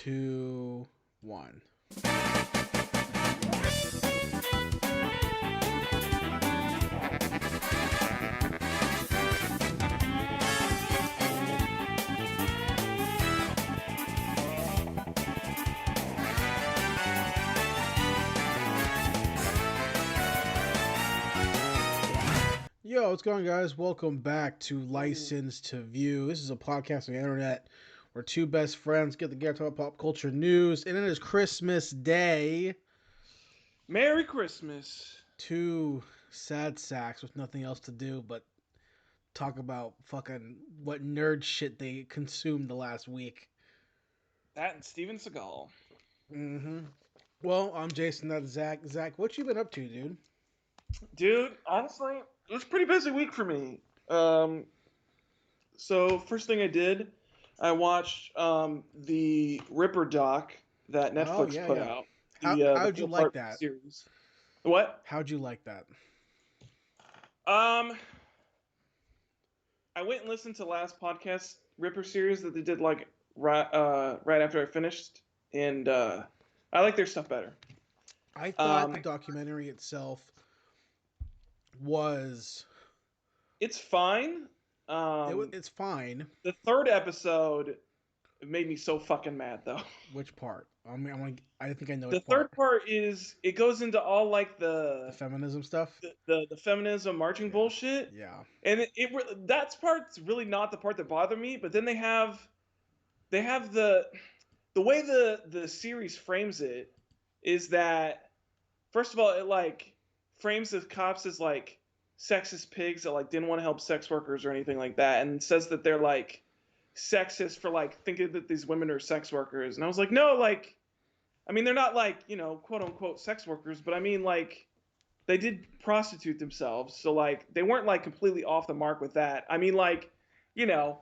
2, 1. Yo, what's going on, guys? Welcome back to License to View. This is a podcast on the internet where two best friends get together to talk pop culture news, and it is Christmas Day. Merry Christmas. Two sad sacks with nothing else to do but talk about fucking what nerd shit they consumed the last week. That and Steven Seagal. Mm-hmm. Well, I'm Jason, that's Zach. Zach, what you been up to, dude? Dude, honestly, it was a pretty busy week for me. So first thing I did, I watched the Ripper doc that Netflix put out. How'd The you like 4-part that? series. What? How'd you like that? I went and listened to the last podcast Ripper series that they did like right after I finished, and I like their stuff better. I thought the documentary itself was... It's fine. It's fine. The third episode made me so fucking mad, though. Which part? I think I know. The third part is it goes into all like the feminism stuff, the feminism marching bullshit. Yeah, and that part's really not the part that bothered me. But then they have the way the series frames it is that, first of all, it like frames the cops as like sexist pigs that like didn't want to help sex workers or anything like that, and says that they're like sexist for like thinking that these women are sex workers. And I was like, no, like, I mean, they're not like, you know, quote unquote sex workers, but I mean, like, they did prostitute themselves, so like they weren't like completely off the mark with that. I mean, like, you know,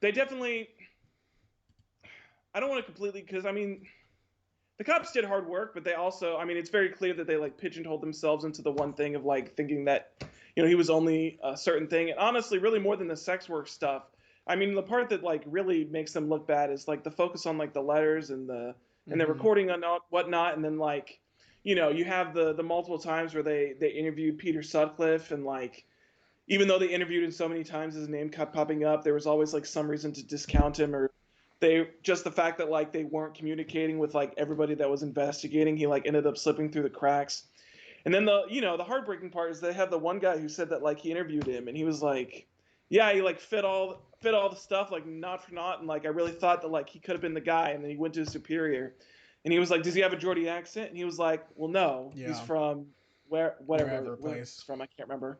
they definitely, I don't want to completely, because I mean, the cops did hard work, but they also, I mean, it's very clear that they like pigeonholed themselves into the one thing of like thinking that, you know, he was only a certain thing. And honestly, really more than the sex work stuff, I mean, the part that like really makes them look bad is like the focus on like the letters and the recording and whatnot, and then like, you know, you have the multiple times where they interviewed Peter Sutcliffe, and like, even though they interviewed him so many times, his name kept popping up. There was always like some reason to discount him, or just the fact that like they weren't communicating with like everybody that was investigating. He like ended up slipping through the cracks. And then the heartbreaking part is they have the one guy who said that like he interviewed him and he was like, yeah, he like fit all the stuff like not for naught, and like I really thought that like he could have been the guy. And then he went to his superior and he was like, does he have a Geordie accent? And he was like, well, no, he's from wherever place he's from, I can't remember.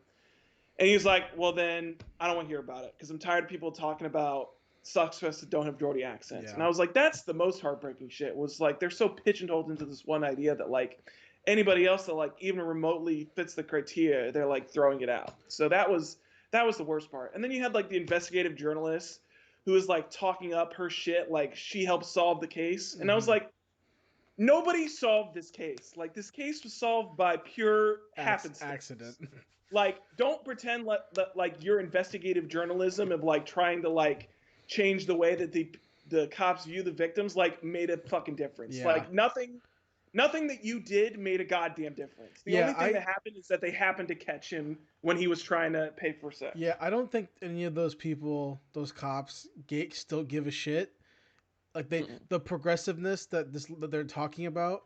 And he's like, well, then I don't want to hear about it because I'm tired of people talking about success that don't have Geordie accents. Yeah. And I was like, that's the most heartbreaking shit, was like they're so pigeonholed into this one idea that like anybody else that like even remotely fits the criteria, they're like throwing it out. So that was the worst part. And then you had like the investigative journalist who was like talking up her shit like she helped solve the case. And I was like, nobody solved this case. Like, this case was solved by pure happenstance. Accident. Like, don't pretend like your investigative journalism of like trying to like change the way that the cops view the victims like made a fucking difference. Yeah. Like nothing that you did made a goddamn difference. The only thing that happened is that they happened to catch him when he was trying to pay for sex. Yeah, I don't think any of those people, those cops, still give a shit. Like the progressiveness that they're talking about,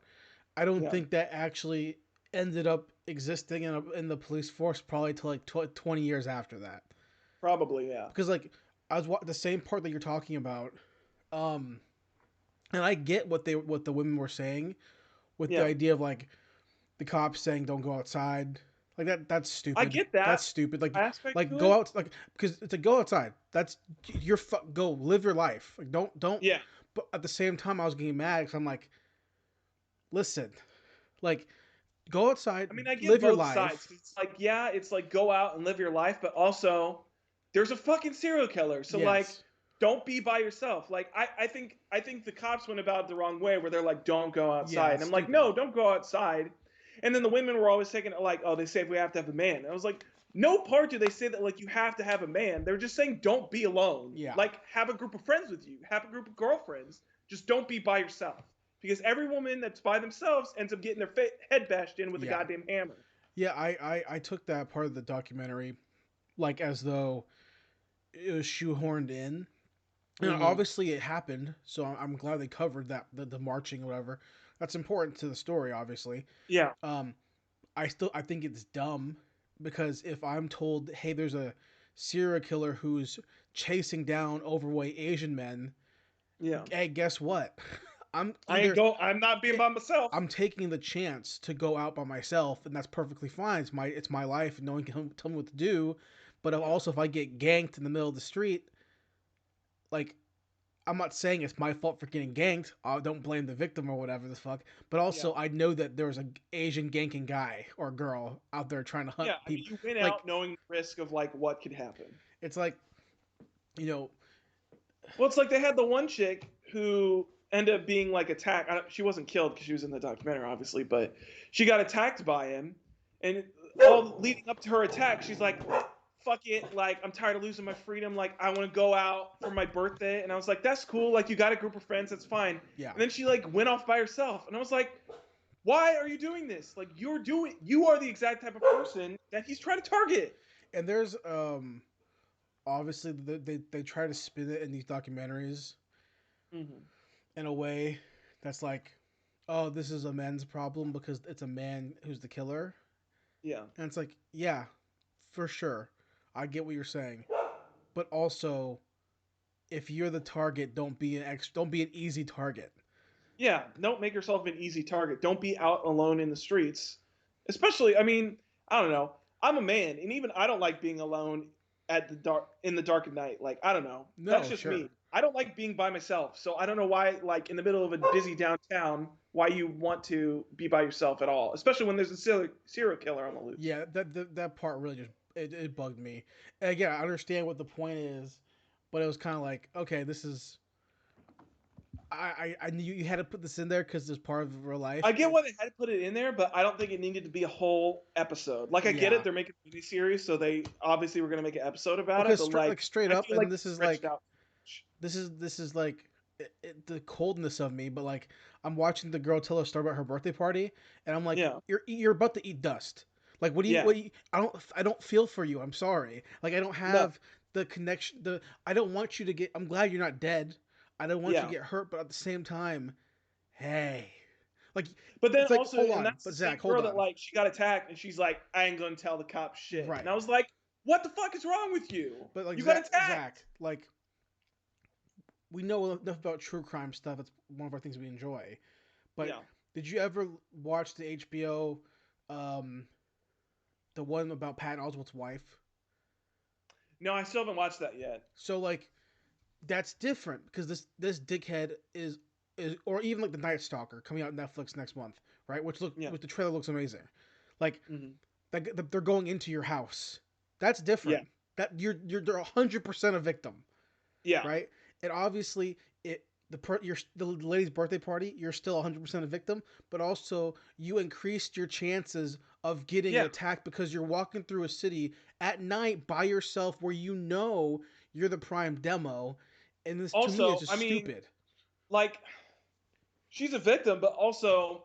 I don't think that actually ended up existing in the police force probably till like 20 years after that. Probably, yeah. Because like I was the same part that you're talking about, and I get what the women were saying, with the idea of like the cops saying don't go outside, like that's stupid. I get that. That's stupid. Like go out, like, because it's a go outside. That's go live your life. Like don't. Yeah. But at the same time, I was getting mad because I'm like, listen, like, go outside. I mean, I get live both your life. sides. It's like, yeah, it's like go out and live your life, but also there's a fucking serial killer. So like, don't be by yourself. Like I think the cops went about it the wrong way, where they're like, don't go outside. And I'm like, no, don't go outside. And then the women were always taking it like, oh, they say we have to have a man. And I was like, no part do they say that like you have to have a man. They're just saying don't be alone. Yeah. Like, have a group of friends with you. Have a group of girlfriends. Just don't be by yourself. Because every woman that's by themselves ends up getting their head bashed in with a Yeah. goddamn hammer. Yeah, I took that part of the documentary like as though it was shoehorned in. And Mm-hmm. obviously it happened, so I'm glad they covered that the marching or whatever. That's important to the story, obviously. Yeah. Um, I think it's dumb because if I'm told, hey, there's a serial killer who's chasing down overweight Asian men, Yeah. hey, guess what? I'm I ain't either go. I'm not being by myself. I'm taking the chance to go out by myself, and that's perfectly fine. It's my life, and no one can tell me what to do. But Yeah. also, if I get ganked in the middle of the street, like I'm not saying it's my fault for getting ganked. I don't blame the victim or whatever the fuck. But Yeah. also, I know that there was an Asian ganking guy or girl out there trying to hunt Yeah. I mean, people. you went Like out knowing the risk of like what could happen. it's like, you know, Well, it's like they had the one chick who ended up being like attacked. She wasn't killed because she was in the documentary, obviously, but she got attacked by him. And all leading up to her attack, she's like, fuck it. Like, I'm tired of losing my freedom. Like, I want to go out for my birthday. And I was like, that's cool. Like, you got a group of friends. That's fine. yeah. And then she like went off by herself. And I was like, why are you doing this? Like, you are the exact type of person that he's trying to target. And there's obviously they try to spin it in these documentaries Mm-hmm. in a way that's like, oh, this is a men's problem because it's a man who's the killer. Yeah. And it's like, yeah, for sure. I get what you're saying. But also, if you're the target, don't be an easy target. Yeah, don't make yourself an easy target. Don't be out alone in the streets. Especially, I mean, I don't know. I'm a man, and even I don't like being alone at the dark in the dark at night. Like, I don't know. That's No, just sure. me. I don't like being by myself. So I don't know why, like in the middle of a busy downtown, why you want to be by yourself at all, especially when there's a serial killer on the loose. Yeah, that part really just it bugged me. And again, I understand what the point is, but it was kind of like, okay, this is I knew you had to put this in there because it's part of real life. I get why they had to put it in there, but I don't think it needed to be a whole episode. Like I get Yeah, it, they're making a mini series, so they obviously were going to make an episode about it. because But like, like straight I up, feel and like this it's is stretched like out. this is like the coldness of me, but like I'm watching the girl tell a story about her birthday party, and I'm like, Yeah, you're about to eat dust. Like, yeah, what do you, I don't feel for you. I'm sorry. Like, I don't no, have the connection. I don't want you to get. I'm glad you're not dead. I don't want you yeah. to get hurt, but at the same time, hey, like But then it's like also, hold and on, that's the but same Zach, hold girl that on. like she got attacked, and she's like, I ain't gonna tell the cops shit. And Right, I was like, what the fuck is wrong with you? but like You got Zach, attacked. like we know enough about true crime stuff. It's one of our things we enjoy. But Yeah. did you ever watch the HBO, um, the one about Patton Oswalt's wife? No, I still haven't watched that yet. So like that's different because this dickhead is or even like the Night Stalker coming out on Netflix next month, right? Yeah. Which the trailer looks amazing. Like Hmm. they're going into your house. That's Yeah. different. That they're 100% a victim, Yeah. right? And obviously it the lady's birthday party, you're still 100% a victim, but also you increased your chances of getting Yeah. attacked because you're walking through a city at night by yourself where you know you're the prime demo, and this to me is Also, just I mean, stupid. like, she's a victim, but also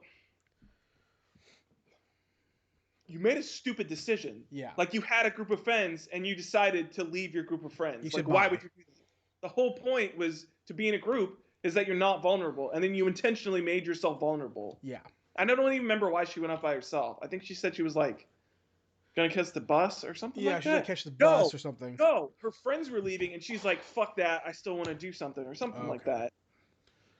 you made a stupid decision. Yeah, Like you had a group of friends and you decided to leave your group of you friends. said Like why bye. would you do that? The whole point was to be in a group is that you're not vulnerable, and then you intentionally made yourself vulnerable. Yeah, And I don't even remember why she went up by herself. I think she said she was like gonna catch the bus or something yeah, like she's gonna that. catch the bus No, or something. no, her friends were leaving, and she's like, "Fuck that! I still want to do something or something like Okay. that."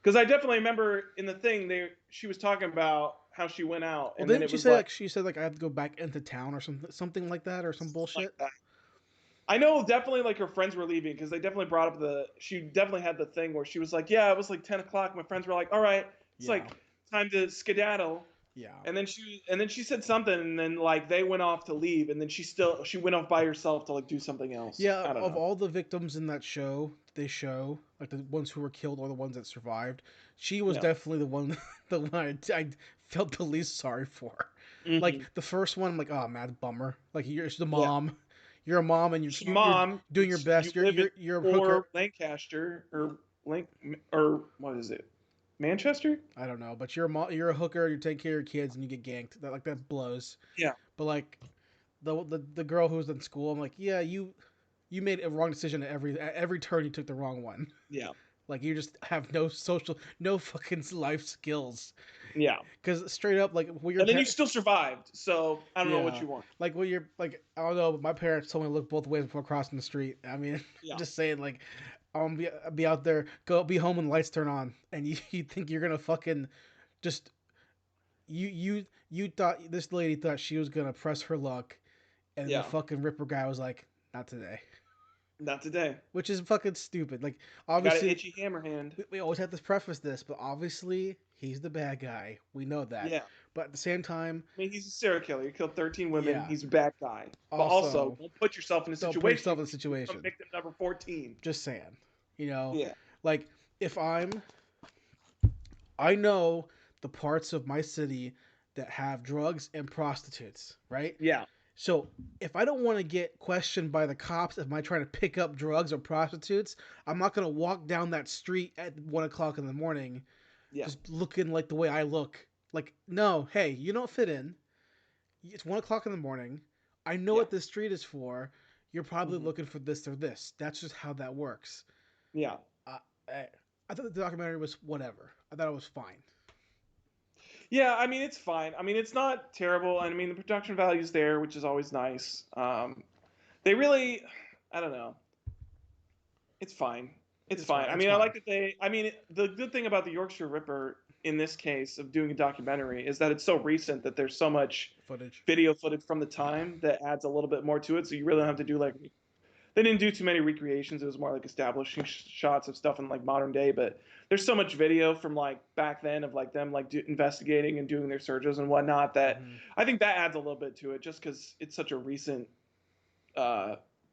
Because I definitely remember in the thing she was talking about how she went out, Well, and then didn't it she was say like like I have to go back into town or something like that or some like bullshit? that. I know definitely like her friends were leaving because they definitely brought up she definitely had the thing where she was like, yeah, it was like 10 o'clock. My friends were like, all right, it's Yeah, like time to skedaddle. yeah. And then she said something, and then like they went off to leave, and then she went off by herself to like do something else. Yeah, I don't of know. all the victims in that show, they show like the ones who were killed or the ones that survived, she was Yeah. definitely the one, the one I felt the least sorry for. Like Hmm. the first one, I'm like, oh man, bummer. Like you're the Yeah. mom, you're a mom, and So, mom, you're doing your you best. live in You're a poor hooker. Lancaster or Link or what is it? Manchester? I don't know, but you're a hooker. You're taking care of your kids, and you get ganked. That blows. Yeah. But like the girl who was in school, I'm like, yeah, you made a wrong decision at every turn. You took the wrong one. Yeah. Like you just have no fucking life skills. Yeah. Because straight up, like when you're And then you still survived. So I don't know what yeah, you want. like when you're like I don't know. My parents told me to look both ways before crossing the street. I mean, Yeah. just saying like be out there, be home when the lights turn on, and you think you're gonna fucking just you thought this lady thought she was gonna press her luck, and the Yeah. fucking Ripper guy was like, not today. Not today. Which is fucking stupid. Like I got an obviously itchy hammer hand. we always have to preface this, but obviously he's the bad guy. We know that. Yeah. But at the same time, I mean, he's a serial killer. He killed 13 women. yeah. He's a bad guy. But also, Also, don't put yourself in a don't put situation. yourself in a situation. Victim number 14. Just saying. You know, Yeah. like if I know the parts of my city that have drugs and prostitutes, right? Yeah. So if I don't want to get questioned by the cops if I trying to pick up drugs or prostitutes, I'm not gonna walk down that street at 1 o'clock in the morning, Yeah. just looking like the way I look. Like, no, hey, you don't fit in. It's 1 o'clock in the morning. I know Yeah. what this street is for. You're probably looking for this or this. That's just how that works. Yeah. I, I thought the documentary was whatever. I thought it was fine. Yeah, I mean it's fine. I mean it's not terrible. I mean the production value's there, which is always nice. They really, I don't know. It's fine. It's fine. I It's mean I fine. like that they. I mean the good thing about the Yorkshire Ripper in this case of doing a documentary is that it's so recent that there's so much Footage. video footage from the time that adds a little bit more to it. So you really don't have to do like they didn't do too many recreations. It was more like establishing shots of stuff in like modern day. But there's so much video from like back then of like them like investigating and doing their searches and whatnot that I think that adds a little bit to it just because it's such a recent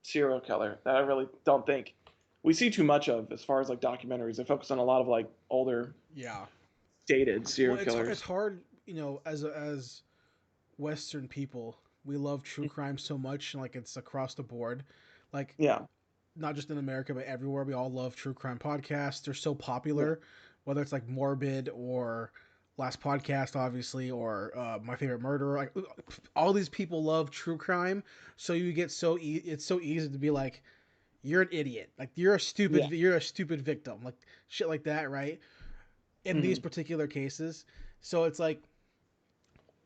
serial killer that I really don't think we see too much of as far as like documentaries. They focus on a lot of like older, dated serial killers. It's hard, you know, as Western people, we love true crime so much, and like it's across the board. Like, Yeah. not just in America, but everywhere. We all love true crime podcasts. They're so popular, whether it's like Morbid or Last Podcast, obviously, or My Favorite Murderer. Like, all these people love true crime, so you get it's so easy to be like, you're an idiot. Like you're a stupid victim. Like shit like that, right? In these particular cases, so it's like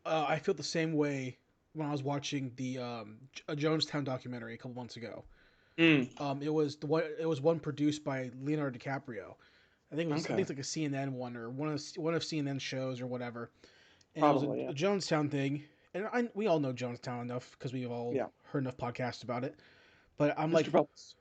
I feel the same way when I was watching the a Jonestown documentary a couple months ago. It was it was one produced by Leonardo DiCaprio. I think it was I think it's like a CNN one or one of CNN's shows or whatever. And Probably, it was a Jonestown thing, and we all know Jonestown enough because we've all heard enough podcasts about it. But I'm Mr. Phelps.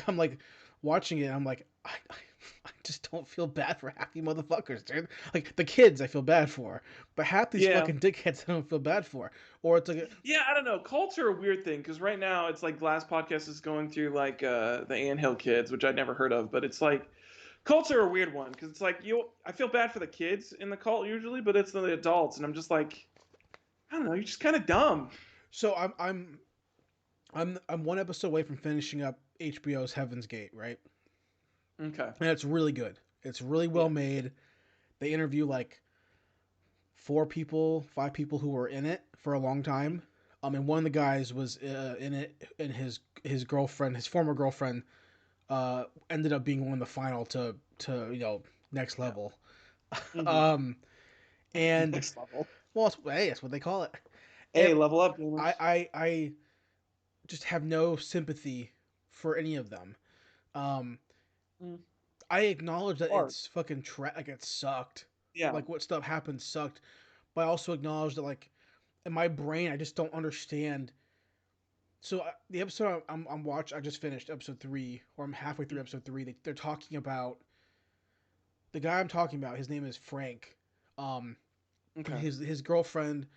I'm like watching it. And I'm like, I just don't feel bad for half you motherfuckers, dude. Like the kids, I feel bad for, but half these fucking dickheads, I don't feel bad for. Or it's like, I don't know. Cults are a weird thing because right now it's like Last Podcast is going through like the Anthill kids, which I'd never heard of, but it's like cults are a weird one because it's like I feel bad for the kids in the cult usually, but it's the adults, and I'm just like, I don't know, you're just kind of dumb. So I'm one episode away from finishing up HBO's Heaven's Gate, right? Okay. And it's really good. It's really well made. They interview like 5 people who were in it for a long time. And one of the guys was in it, and his girlfriend, his former girlfriend, ended up being one of the final to next level. And Next level. Well, hey, that's what they call it. Hey, And level up. I just have no sympathy for any of them. I acknowledge that it's fucking like it sucked. Yeah. Like what stuff happened sucked, but I also acknowledge that like in my brain I just don't understand. So the episode I'm watching, I just finished episode 3, or I'm halfway through episode 3. They're talking about the guy I'm talking about. His name is Frank. His girlfriend.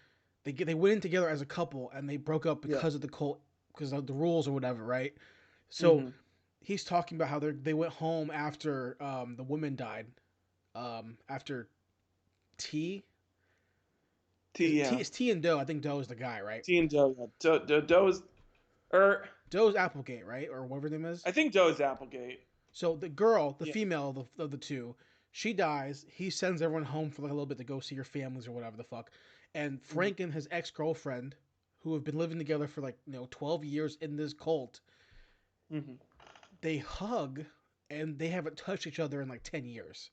They went in together as a couple and they broke up because of the cult, because of the rules or whatever, right? So he's talking about how they went home after the woman died, after T. It's T and Doe. I think Doe is the guy, right? T and Doe. Doe is Doe's Applegate, right, or whatever their name is. I think Doe is Applegate. So the girl, the Yeah. female of the two, she dies. He sends everyone home for like a little bit to go see your families or whatever the fuck. And Mm-hmm. Frank and his ex girlfriend, who have been living together for like 12 years in this cult, Mm-hmm. they hug and they haven't touched each other in like 10 years,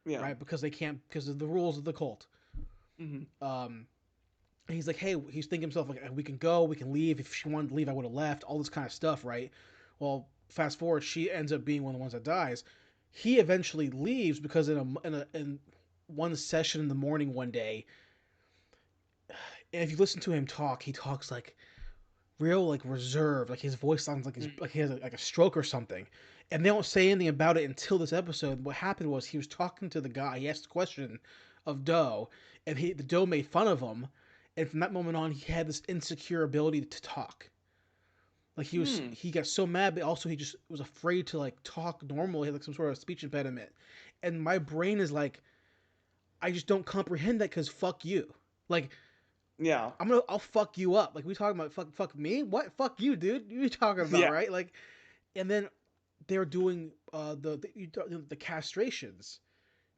Yeah. right? Because they can't because of the rules of the cult. Mm-hmm. Um, and he's like, hey, he's thinking himself like, we can go, we can leave. If she wanted to leave, I would have left. All this kind of stuff, right? Well, fast forward, she ends up being one of the ones that dies. He eventually leaves because in one session in the morning one day, and if you listen to him talk, he talks like real like reserved, like his voice sounds like Mm-hmm. like he has like a stroke or something. And they don't say anything about it until this episode. What happened was he was talking to the guy. He asked a question of Doe, and the Doe made fun of him. And from that moment on, he had this insecure ability to talk. Like Hmm. he got so mad, but also he just was afraid to like talk normally. He had like some sort of speech impediment. And my brain is like, I just don't comprehend that because fuck you. Like Yeah. I'll fuck you up. Like we talking about fuck me? What fuck you, dude? You talking about Yeah. right? Like, and then they're doing the castrations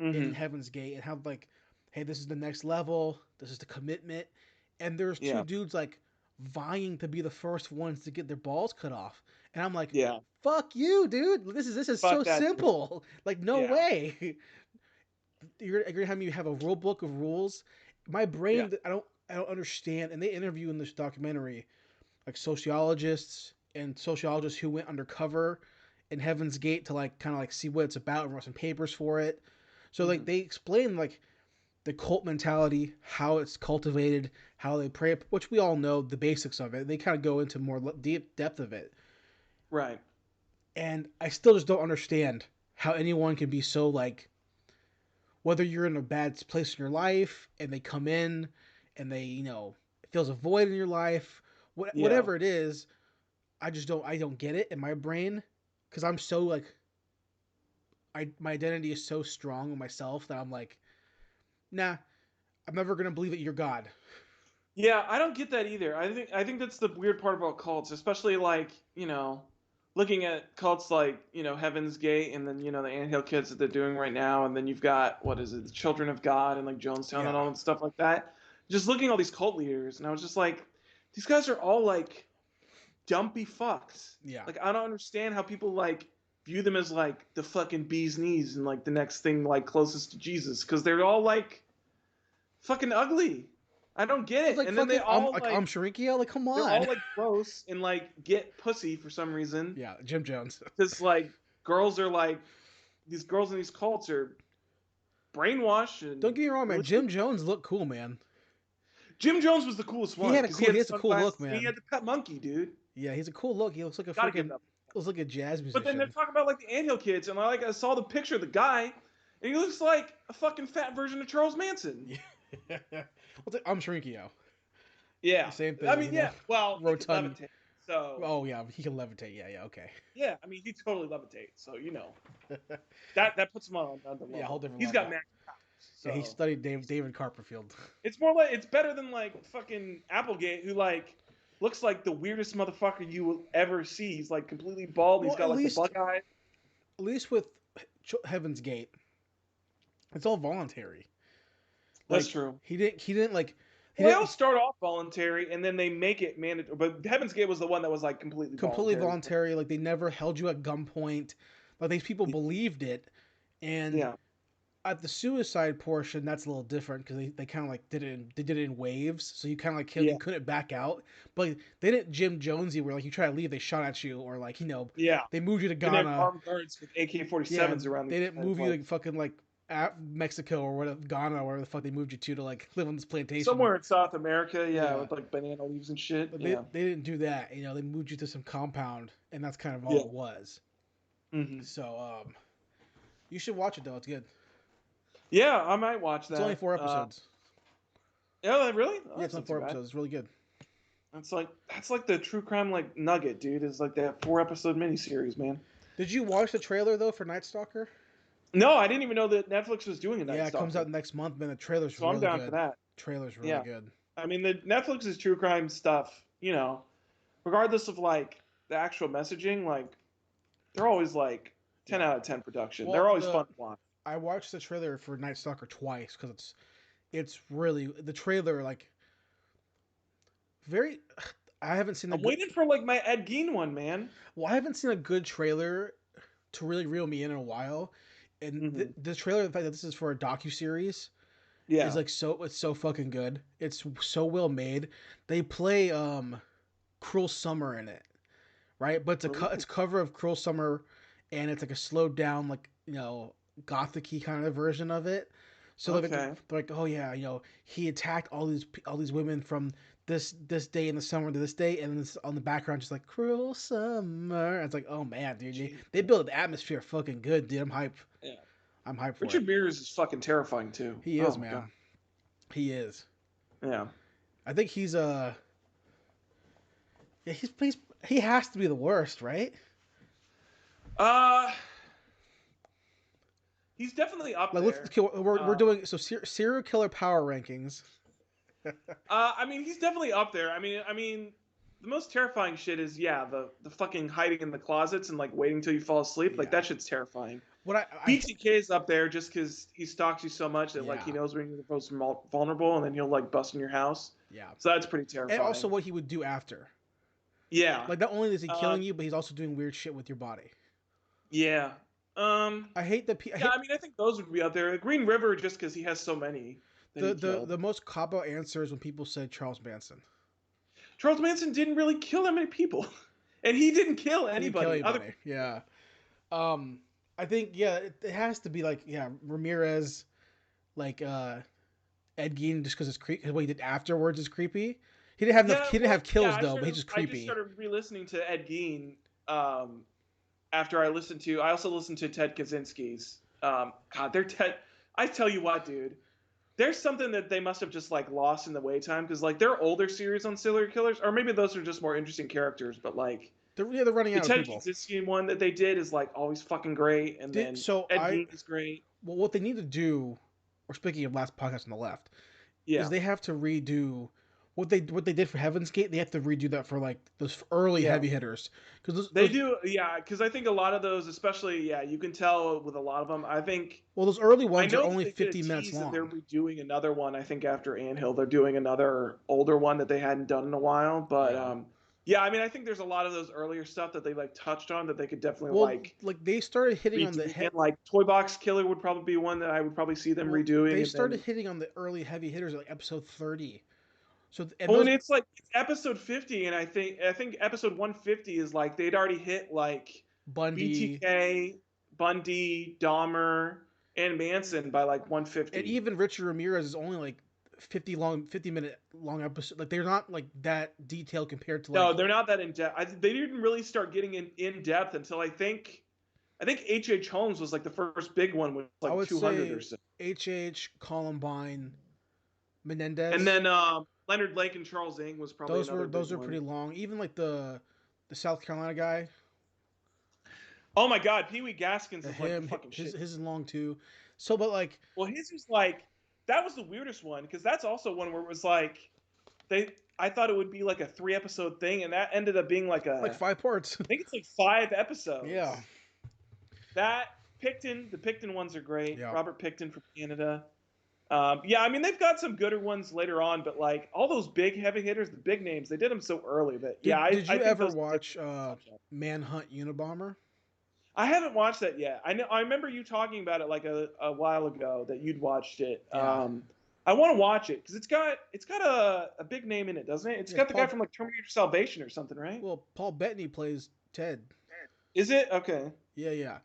in Mm-hmm. Heaven's Gate and how like, hey, this is the next level. This is the commitment. And there's two Yeah. dudes like vying to be the first ones to get their balls cut off. And I'm like, Yeah. fuck you, dude. This is so Fuck that dude. simple. Like, no Yeah. way. You're gonna have me have a rule book of rules. My Yeah. brain, I don't understand. And they interview in this documentary like sociologists who went undercover in Heaven's Gate to like kind of like see what it's about and wrote some papers for it. So like Mm-hmm. they explain like the cult mentality, how it's cultivated, how they pray, which we all know the basics of it. They kind of go into more deep depth of it, Right. and I still just don't understand how anyone can be so like, whether you're in a bad place in your life and they come in and they it feels a void in your life, Yeah. whatever it is. I don't get it in my brain because I'm so like my identity is so strong in myself that I'm like, nah, I'm never gonna believe that you're God. Yeah, I don't get that either. I think that's the weird part about cults, especially like, looking at cults like, Heaven's Gate and then, the Anthill Kids that they're doing right now, and then you've got what is it, the Children of God and like Jonestown and Yeah, all that stuff like that. Just looking at all these cult leaders, and I was just like, these guys are all like dumpy fucks. yeah. Like I don't understand how people like view them as like the fucking bee's knees and like the next thing like closest to Jesus, because they're all like fucking ugly. I don't get It's it. like And then they fucking all like like Shrinkia. Like, come they're on. all like gross and like get pussy for some reason. Yeah, Jim Jones. Because like girls are like these girls in these cults are brainwashed Don't and get me wrong, man. really. Jim Jones looked cool, man. Jim Jones was the coolest one because he He had the has a cool look, sunglasses and he man. had the pet monkey, dude. Yeah, he's a cool look. He looks like a Gotta give freaking it up. looks like a jazz But then they're musician. talking about like the Anthill Kids, and I saw the picture of the guy, and he looks like a fucking fat version of Charles Manson. Yeah. What's like Shrinkio. Yeah, Same I thing, mean, yeah. Well, he could rotund. levitate, so Oh yeah, he can levitate. Yeah, yeah, okay. yeah. I mean, he totally levitates, so that puts him on another Yeah, a whole level. different He's level. got magic powers, Yeah, he so studied David Copperfield. it's more like it's better than like fucking Applegate, who like looks like the weirdest motherfucker you will ever see. He's like completely bald. He's Well, got like the buck eye. at least with Heaven's Gate, it's all voluntary. That's Like true. he didn't like he Well, they all didn't start off voluntary, and then they make it mandatory. But Heaven's Gate was the one that was like completely completely voluntary. voluntary. Like they never held you at gunpoint. Like these people believed it, and Yeah, at the suicide portion, that's a little different because they kind of like they did it in waves, so you kind of like yeah, you couldn't back out. But they didn't Jim Jonesy where like you try to leave, they shot at you, or like yeah. they moved you to And then Ghana. armed guards with Yeah, AK-47s around they the didn't move you like to fucking like Mexico or whatever, Ghana or wherever the fuck they moved you to like live on this plantation. somewhere in South America. Yeah, Yeah, with like banana leaves and shit. but Yeah, they didn't do that. They moved you to some compound, and that's kind of all yeah. it was. Hmm. So you should watch it though. It's good. Yeah, I might watch It's only that. 4 episodes. Yeah, really? Oh, Yeah, it's that's only not too four bad. episodes. It's really good. That's like the true crime like nugget, dude. Is like that 4 episode miniseries, man. Did you watch the trailer though for Night Stalker? No, I didn't even know that Netflix was doing a Night Yeah, it comes out Stalker. next month, man. The trailer's So I'm really down for good. that. Trailer's really Yeah. good. I mean, the Netflix's true crime stuff, regardless of like the actual messaging, like they're always like 10 Yeah. out of 10 production. They're Well, always fun to watch. I watched the trailer for Night Stalker twice because it's really the trailer like very. I haven't seen a I'm good. waiting for like my Ed Gein one, man. Well, I haven't seen a good trailer to really reel me in a while, and Hmm. the trailer, the fact that this is for a docu series, is Yeah. like it's so fucking good. It's so well made. They play Cruel Summer in it, right? But it's a cover of Cruel Summer, and it's like a slowed down, like gothic-y kind of version of it. So Okay. they're like, oh yeah, he attacked all these women from this day in the summer to this day, and this on the background just like Cruel Summer. It's like, oh man, dude, they build the atmosphere fucking good, dude. I'm hyped. Yeah. I'm hyped for it. Richard Mears is fucking terrifying too. He Oh is, my god. man. He is. Yeah. I think he's yeah, he has to be the worst, right? Uh, he's definitely up Like there. we're doing so serial killer power rankings. I mean, he's definitely up there. I mean, the most terrifying shit is the fucking hiding in the closets and like waiting till you fall asleep. Yeah. Like that shit's terrifying. What BTK is up there just because he stalks you so much that like he Yeah. knows when you're most vulnerable, and then he'll like bust in your house. Yeah. So that's pretty terrifying. And also what he would do after. Yeah. Like not only is he killing you, but he's also doing weird shit with your body. Yeah. I hate the Yeah. I mean, I think those would be up there. Green River, just because he has so many that he killed. the most cop out answer is when people say Charles Manson. Charles Manson didn't really kill that many people, and he didn't kill anybody. Yeah. I think it has to be like Ramirez, like Ed Gein, just because it's creepy. What he did afterwards is creepy. He didn't have enough. He didn't have kills though, but he's just creepy. I just started re-listening to Ed Gein after I listened to. I also listened to Ted Kaczynski's. God, they're Ted. I tell you what, dude. There's something that they must have just like lost in the wait time because like their older series on serial killers, or maybe those are just more interesting characters. But like they're running out of people. The Ted Kaczynski one that they did is like always fucking great, and then Ed Gein is great. Well, what they need to do, or speaking of last podcast on the left, is they have to redo what they did for Heaven's Gate. They have to redo that for like those early heavy hitters because they do. Yeah, because I think a lot of those, especially you can tell with a lot of them. I think those early ones are only 50 minutes long. They're redoing another one. I think after Anthill, they're doing another older one that they hadn't done in a while. But I mean, I think there's a lot of those earlier stuff that they like touched on that they could definitely like they started hitting on the head. Like Toy Box Killer would probably be one that I would probably see them redoing. They started hitting on the early heavy hitters at like episode 30. So and it's like it's episode 50, and I think episode 150 is like they'd already hit like Bundy, BTK, Bundy, Dahmer, and Manson by like 150. And even Richard Ramirez is only like 50-minute long episode. Like they're not like that detailed compared to like. No, they're not that in depth. They didn't really start getting in depth until I think H.H. Holmes was like the first big one with like 200 or so. H.H., Columbine, Menendez, and then Leonard Lake and Charles Ng was probably those were pretty long. Even like the South Carolina guy. Oh my God, Pee Wee Gaskins is like fucking his, shit. His is long too. So, but like, well, his was like that was the weirdest one because that's also one where it was like I thought it would be like a 3-episode thing, and that ended up being like 5 parts. I think it's like 5 episodes. Yeah. That the Picton ones are great. Yeah. Robert Picton from Canada. I mean they've got some gooder ones later on, but like all those big heavy hitters, the big names, they did them so early that Did you ever watch Manhunt Unabomber? I haven't watched that yet. I remember you talking about it like a while ago that you'd watched it. Yeah. I want to watch it because it's got a big name in it, doesn't it? It's got the guy from like Terminator Salvation or something, right? Well, Paul Bettany plays Ted. Is it? Okay. Yeah.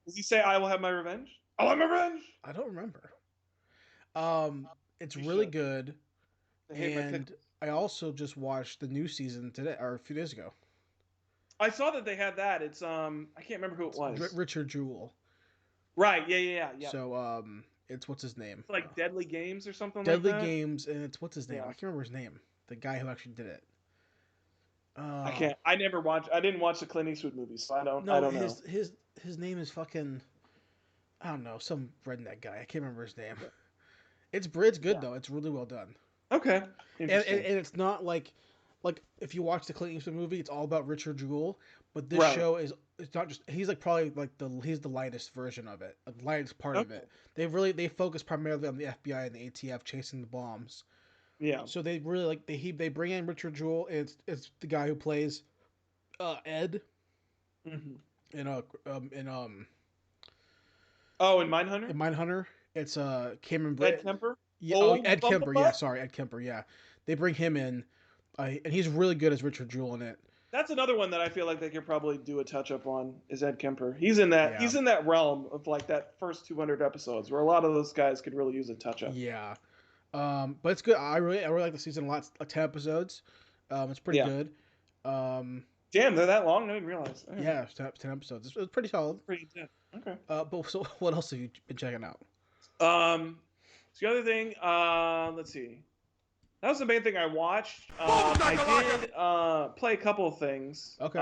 Does he say I will have my revenge? I'll have my revenge. I don't remember. It's really good. And I also just watched the new season today or a few days ago. I saw that they had that. It's I can't remember who it was. Richard Jewell. Right. Yeah. So it's what's his name? It's like Deadly Games or something. Deadly like that? Games, and it's what's his name? I can't remember his name. The guy who actually did it. I can't. I never watched. I didn't watch the Clint Eastwood movies, so I don't know. His name is fucking. I don't know, some redneck guy. I can't remember his name. It's good though. It's really well done. Okay. And it's not like like if you watch the Clint Eastwood movie, it's all about Richard Jewell, but this Right. show is it's not just he's like probably like he's the lightest version of it, the lightest part of Okay. it. They focus primarily on the FBI and the ATF chasing the bombs. Yeah. So they really like they bring in Richard Jewell. It's the guy who plays Ed Hmm. in Oh, and Mindhunter? in Mindhunter. It's Cameron Ed Britt. Kemper? Yeah, oh Old Ed Kemper. Yeah, Bumblebutt? sorry, Ed Kemper. Yeah, they bring him in, and he's really good as Richard Jewell in it. That's another one that I feel like they could probably do a touch up on is Ed Kemper. He's in that realm of like that first 200 episodes where a lot of those guys could really use a touch up. Yeah. But it's good. I really like the season a lot. It's 10 episodes. It's pretty Yeah. good. Um, Damn, they're that long? I didn't realize. Okay. yeah, it's 10 episodes. It's pretty solid. Pretty intense. Okay. But so what else have you been checking out? So the other thing, let's see. That was the main thing I watched. I did play a couple of things. Okay.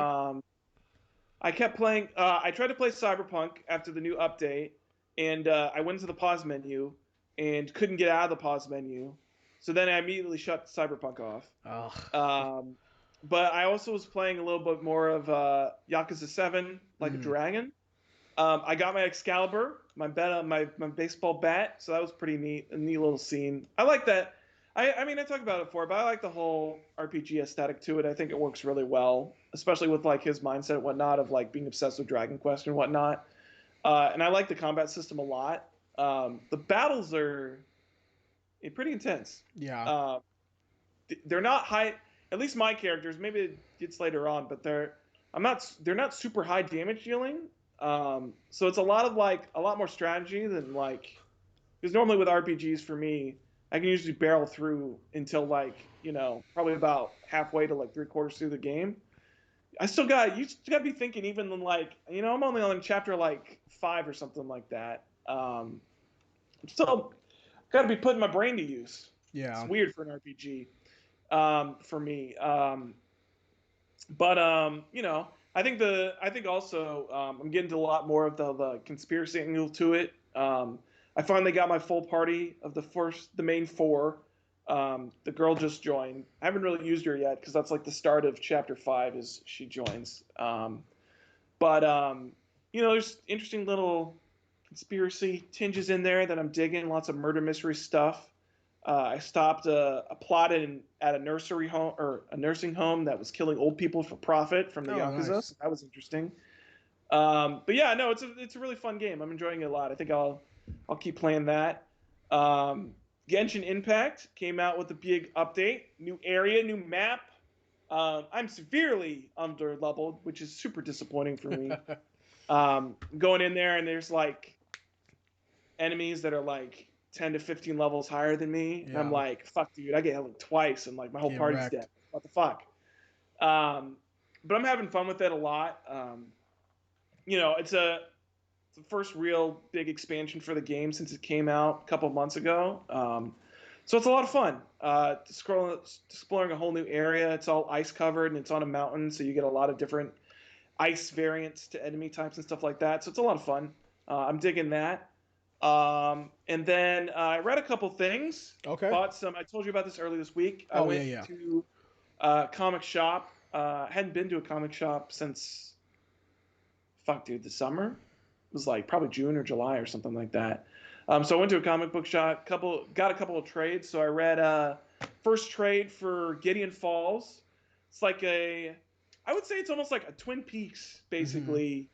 I kept playing. I tried to play Cyberpunk after the new update, and I went to the pause menu and couldn't get out of the pause menu. So then I immediately shut Cyberpunk off. Oh. But I also was playing a little bit more of Yakuza 7, Like a Dragon. I got my Excalibur, my baseball bat, so that was pretty neat, a neat little scene. I like that. I mean, I talked about it before, but I like the whole RPG aesthetic to it. I think it works really well, especially with like his mindset and whatnot of like being obsessed with Dragon Quest and whatnot. And I like the combat system a lot. The battles are pretty intense. Yeah. They're not high. At least my characters. Maybe it gets later on, but they're not super high damage dealing. So it's a lot more strategy than like, because normally with RPGs for me, I can usually barrel through until like, probably about halfway to like 3/4 through the game. You still got to be thinking even like, I'm only on chapter like 5 or something like that. I'm still got to be putting my brain to use. It's Yeah. weird for an RPG, for me. But I think also I'm getting to a lot more of the conspiracy angle to it. I finally got my full party of the main 4. The girl just joined. I haven't really used her yet because that's like the start of chapter 5 is she joins. There's interesting little conspiracy tinges in there that I'm digging. Lots of murder mystery stuff. I stopped a plot at a nursery home or a nursing home that was killing old people for profit from the Oh, Yakuza. nice. So that was interesting. But yeah, no, it's a really fun game. I'm enjoying it a lot. I think I'll keep playing that. Genshin Impact came out with a big update, new area, new map. I'm severely under leveled, which is super disappointing for me. Going in there and there's like enemies that are like 10 to 15 levels higher than me. Yeah. And I'm like, fuck, dude, I get hit like twice and like my whole Get party's wrecked. dead. What the fuck? But I'm having fun with it a lot. It's the first real big expansion for the game since it came out a couple months ago. So it's a lot of fun. Exploring a whole new area. It's all ice covered and it's on a mountain, so you get a lot of different ice variants to enemy types and stuff like that. So it's a lot of fun. I'm digging that. And then I read a couple things. Okay. Bought some. I told you about this earlier this week. I went to a comic shop. Hadn't been to a comic shop since, the summer. It was like probably June or July or something like that. So I went to a comic book shop. Got a couple of trades. So I read first trade for Gideon Falls. It's like I would say it's almost like a Twin Peaks, basically.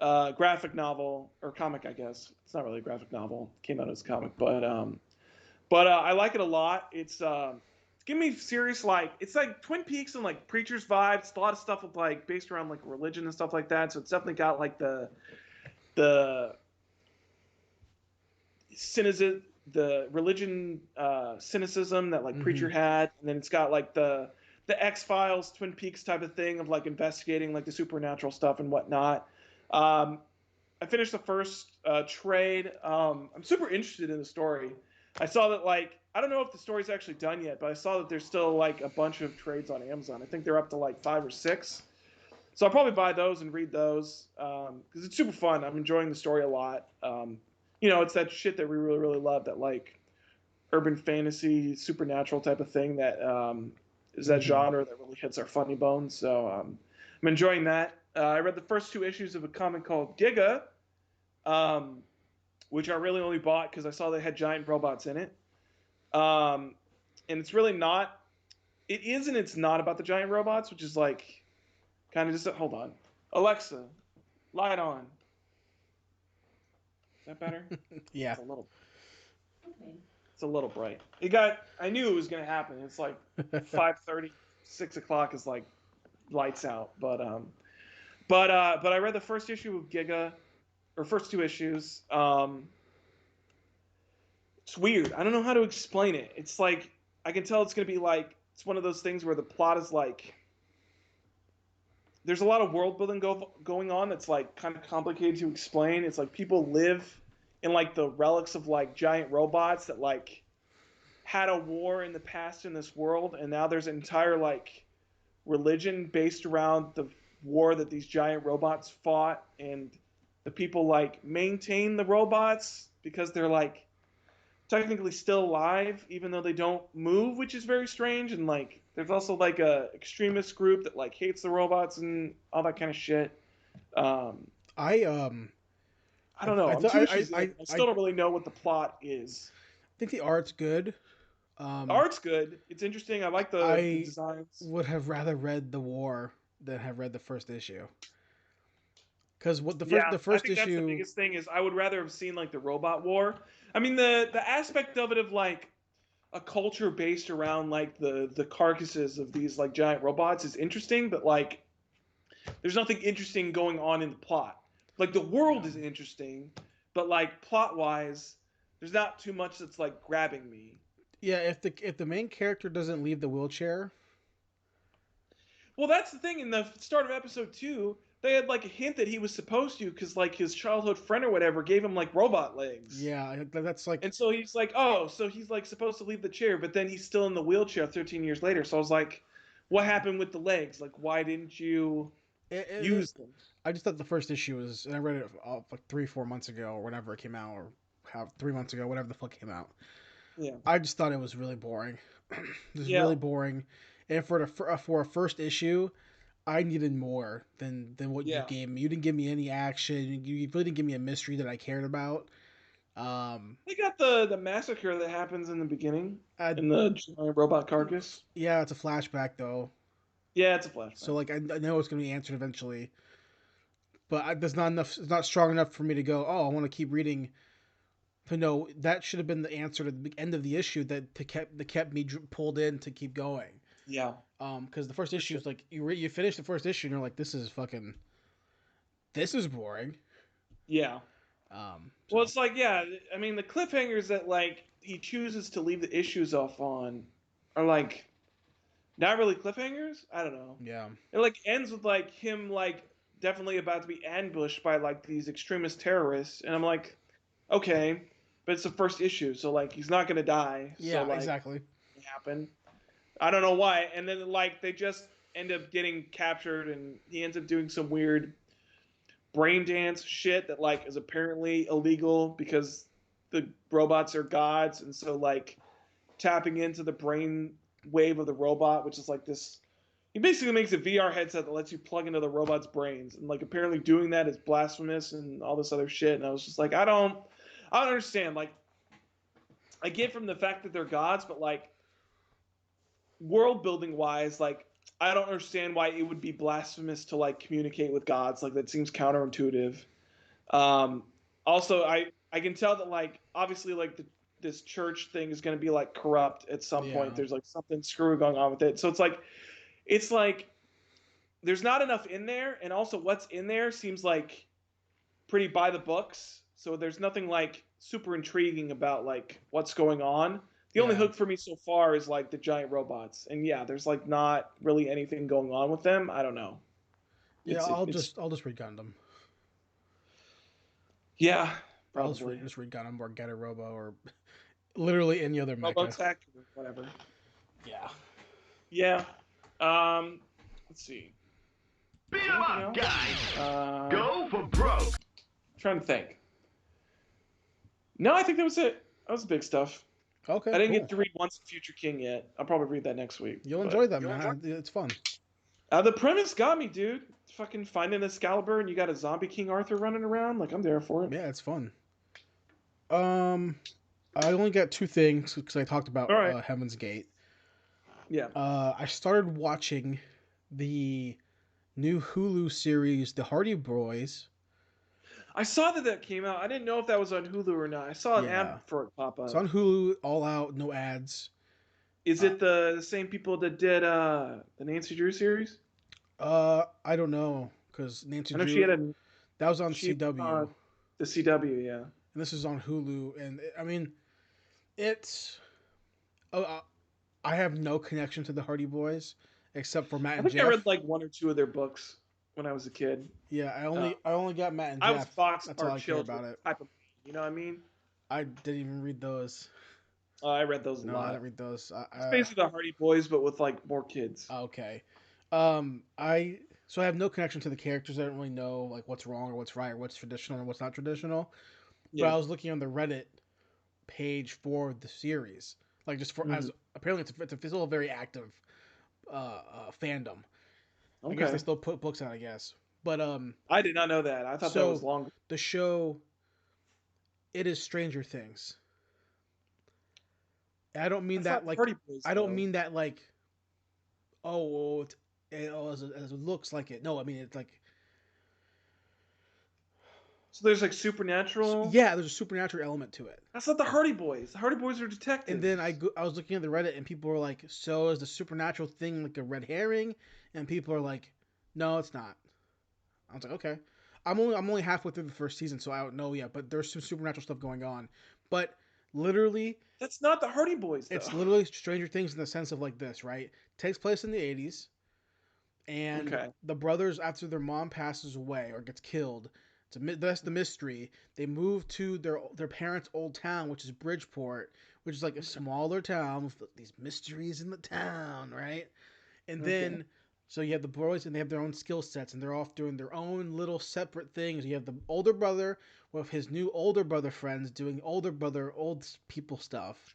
Graphic novel or comic, I guess. It's not really a graphic novel. It came out as a comic, but I like it a lot. It's giving me serious it's like Twin Peaks and like Preacher's vibes. It's a lot of stuff with like based around like religion and stuff like that. So it's definitely got like the cynicism, the religion cynicism that like Preacher had, and then it's got like the X-Files, Twin Peaks type of thing of like investigating like the supernatural stuff and whatnot. I finished the first trade. I'm super interested in the story. I saw that I don't know if the story's actually done yet, but I saw that there's still like a bunch of trades on Amazon. I think they're up to like 5 or 6. So I'll probably buy those and read those because it's super fun. I'm enjoying the story a lot. It's that shit that we really, really love, that like urban fantasy, supernatural type of thing that is that genre that really hits our funny bones. So I'm enjoying that. I read the first 2 issues of a comic called Giga, which I really only bought because I saw they had giant robots in it. And it's really not. It is and it's not about the giant robots, which is like kind of just. Hold on, Alexa, light on. Is that better? Yeah. It's a little. Okay. It's a little bright. It got. I knew it was gonna happen. It's like 5:30, 6 o'clock is like lights out. But I read the first issue of Giga, or first 2 issues. It's weird. I don't know how to explain it. It's like I can tell it's gonna be like it's one of those things where the plot is like there's a lot of world building going on that's like kind of complicated to explain. It's like people live in like the relics of like giant robots that like had a war in the past in this world, and now there's an entire like religion based around the war that these giant robots fought, and the people like maintain the robots because they're like technically still alive even though they don't move, which is very strange. And like there's also like a extremist group that like hates the robots and all that kind of shit. I don't know. I still don't really know what the plot is. I think the art's good. The art's good. It's interesting. I like the designs. Would have rather read the war than have read the first issue. Because what the first I think issue. That's the biggest thing is I would rather have seen like the robot war. I mean the aspect of it of like a culture based around like the carcasses of these like giant robots is interesting, but like there's nothing interesting going on in the plot. Like the world is interesting, but like plot wise, there's not too much that's like grabbing me. Yeah, if the main character doesn't leave the wheelchair. Well, that's the thing. In the start of episode 2, they had like a hint that he was supposed to, because like his childhood friend or whatever gave him like robot legs. Yeah, that's like. And so he's like, oh, so he's like supposed to leave the chair, but then he's still in the wheelchair 13 years later. So I was like, what happened with the legs? Like, why didn't you use them? I just thought the first issue was, and I read it like 3-4 months ago or whenever it came out, or 3 months ago, whatever the fuck came out. Yeah. I just thought it was really boring. It was really boring, and for a first issue, I needed more than what you gave me. You didn't give me any action. You really didn't give me a mystery that I cared about. They got the massacre that happens in the beginning in the giant robot carcass. Yeah, it's a flashback though. Yeah, it's a flashback. So like I know it's gonna be answered eventually, but there's not enough. It's not strong enough for me to go. Oh, I want to keep reading. To know that should have been the answer to the end of the issue that kept me pulled in to keep going. Yeah. Because the first issue is like you finish the first issue and you're like, this is boring. Yeah. Well, it's like, yeah, I mean, the cliffhangers that like he chooses to leave the issues off on are like not really cliffhangers. I don't know. Yeah. It like ends with like him like definitely about to be ambushed by like these extremist terrorists, and I'm like, okay, but it's the first issue, so like he's not gonna die. Yeah, so, like, exactly. it happened. I don't know why, and then like they just end up getting captured, and he ends up doing some weird brain dance shit that like is apparently illegal because the robots are gods, and so like tapping into the brain wave of the robot, which is like this. He basically makes a VR headset that lets you plug into the robot's brains, and like apparently doing that is blasphemous and all this other shit. And I was just like, I don't understand. Like, I get from the fact that they're gods, but like world building wise, like I don't understand why it would be blasphemous to like communicate with gods. Like that seems counterintuitive. Also, I can tell that like obviously like this church thing is going to be like corrupt at some point. There's like something screwy going on with it. So it's like there's not enough in there, and also what's in there seems like pretty by the books. So there's nothing like super intriguing about like what's going on. The only hook for me so far is like the giant robots, and yeah, there's like not really anything going on with them. I don't know. Yeah, I'll just read Gundam. Yeah, probably. I'll just read Gundam or Getter Robo or literally any other mecha. Robotech or whatever. Yeah. Yeah. Let's see. Beat 'em up, guys. Go for broke. I'm trying to think. No, I think that was it. That was the big stuff. Okay, I didn't cool. get to read Once a Future King yet. I'll probably read that next week. You'll But enjoy that, man. It's fun. the premise got me, dude. Fucking finding Excalibur and you got a zombie King Arthur running around. Like, I'm there for it. Yeah, it's fun. Um, I only got two things because I talked about All right. Heaven's Gate. Yeah. I started watching the new Hulu series, The Hardy Boys. I saw that came out. I didn't know if that was on Hulu or not. I saw an Yeah, ad for it pop it's up. on Hulu, all out, no ads. Is it the same people that did the Nancy Drew series? I don't know because Nancy I know she Drew had a. that was on She CW, the CW, yeah. and this is on Hulu. And I mean, it's. Uh, I have no connection to the Hardy Boys except for Matt I and think I Jeff. read like one or two of their books when I was a kid. Yeah, I only got Matt and I was Jeff. That's all boxcar I care children about it. type of, you know what I mean? I didn't even read those. I read those a No, I lot. didn't read those. It's basically the Hardy Boys, but with like more kids. Okay. I have no connection to the characters. I don't really know like what's wrong or what's right or what's traditional and what's not traditional. But Yeah. I was looking on the Reddit page for the series, like just for as apparently it's still a very active fandom. I guess they Okay. still put books out. I guess, but I did not know that. I thought that was so longer. the show, it is Stranger Things. I don't mean That's not that like Hardy Boys I don't though. mean that like oh as it looks like it. No, I mean it's like So there's like supernatural. yeah, there's a supernatural element to it. That's not the Hardy Boys. The Hardy Boys are And then detectives. I was looking at the Reddit and people were like, "So is the supernatural thing like a red herring?" And people are like, "No, it's not." I was like, "Okay." I'm only halfway through the first season, so I don't know yet. But there's some supernatural stuff going on. But literally, That's not the Hardy Boys though. it's literally Stranger Things in the sense of like this, right? Takes place in the 80s, and Okay. the brothers, after their mom passes away or gets killed, that's the mystery. They move to their parents' old town, which is Bridgeport, which is like a Okay. smaller town with these mysteries in the town, right? And Okay. then so you have the boys and they have their own skill sets and they're off doing their own little separate things. You have the older brother with his new older brother friends doing older brother old people stuff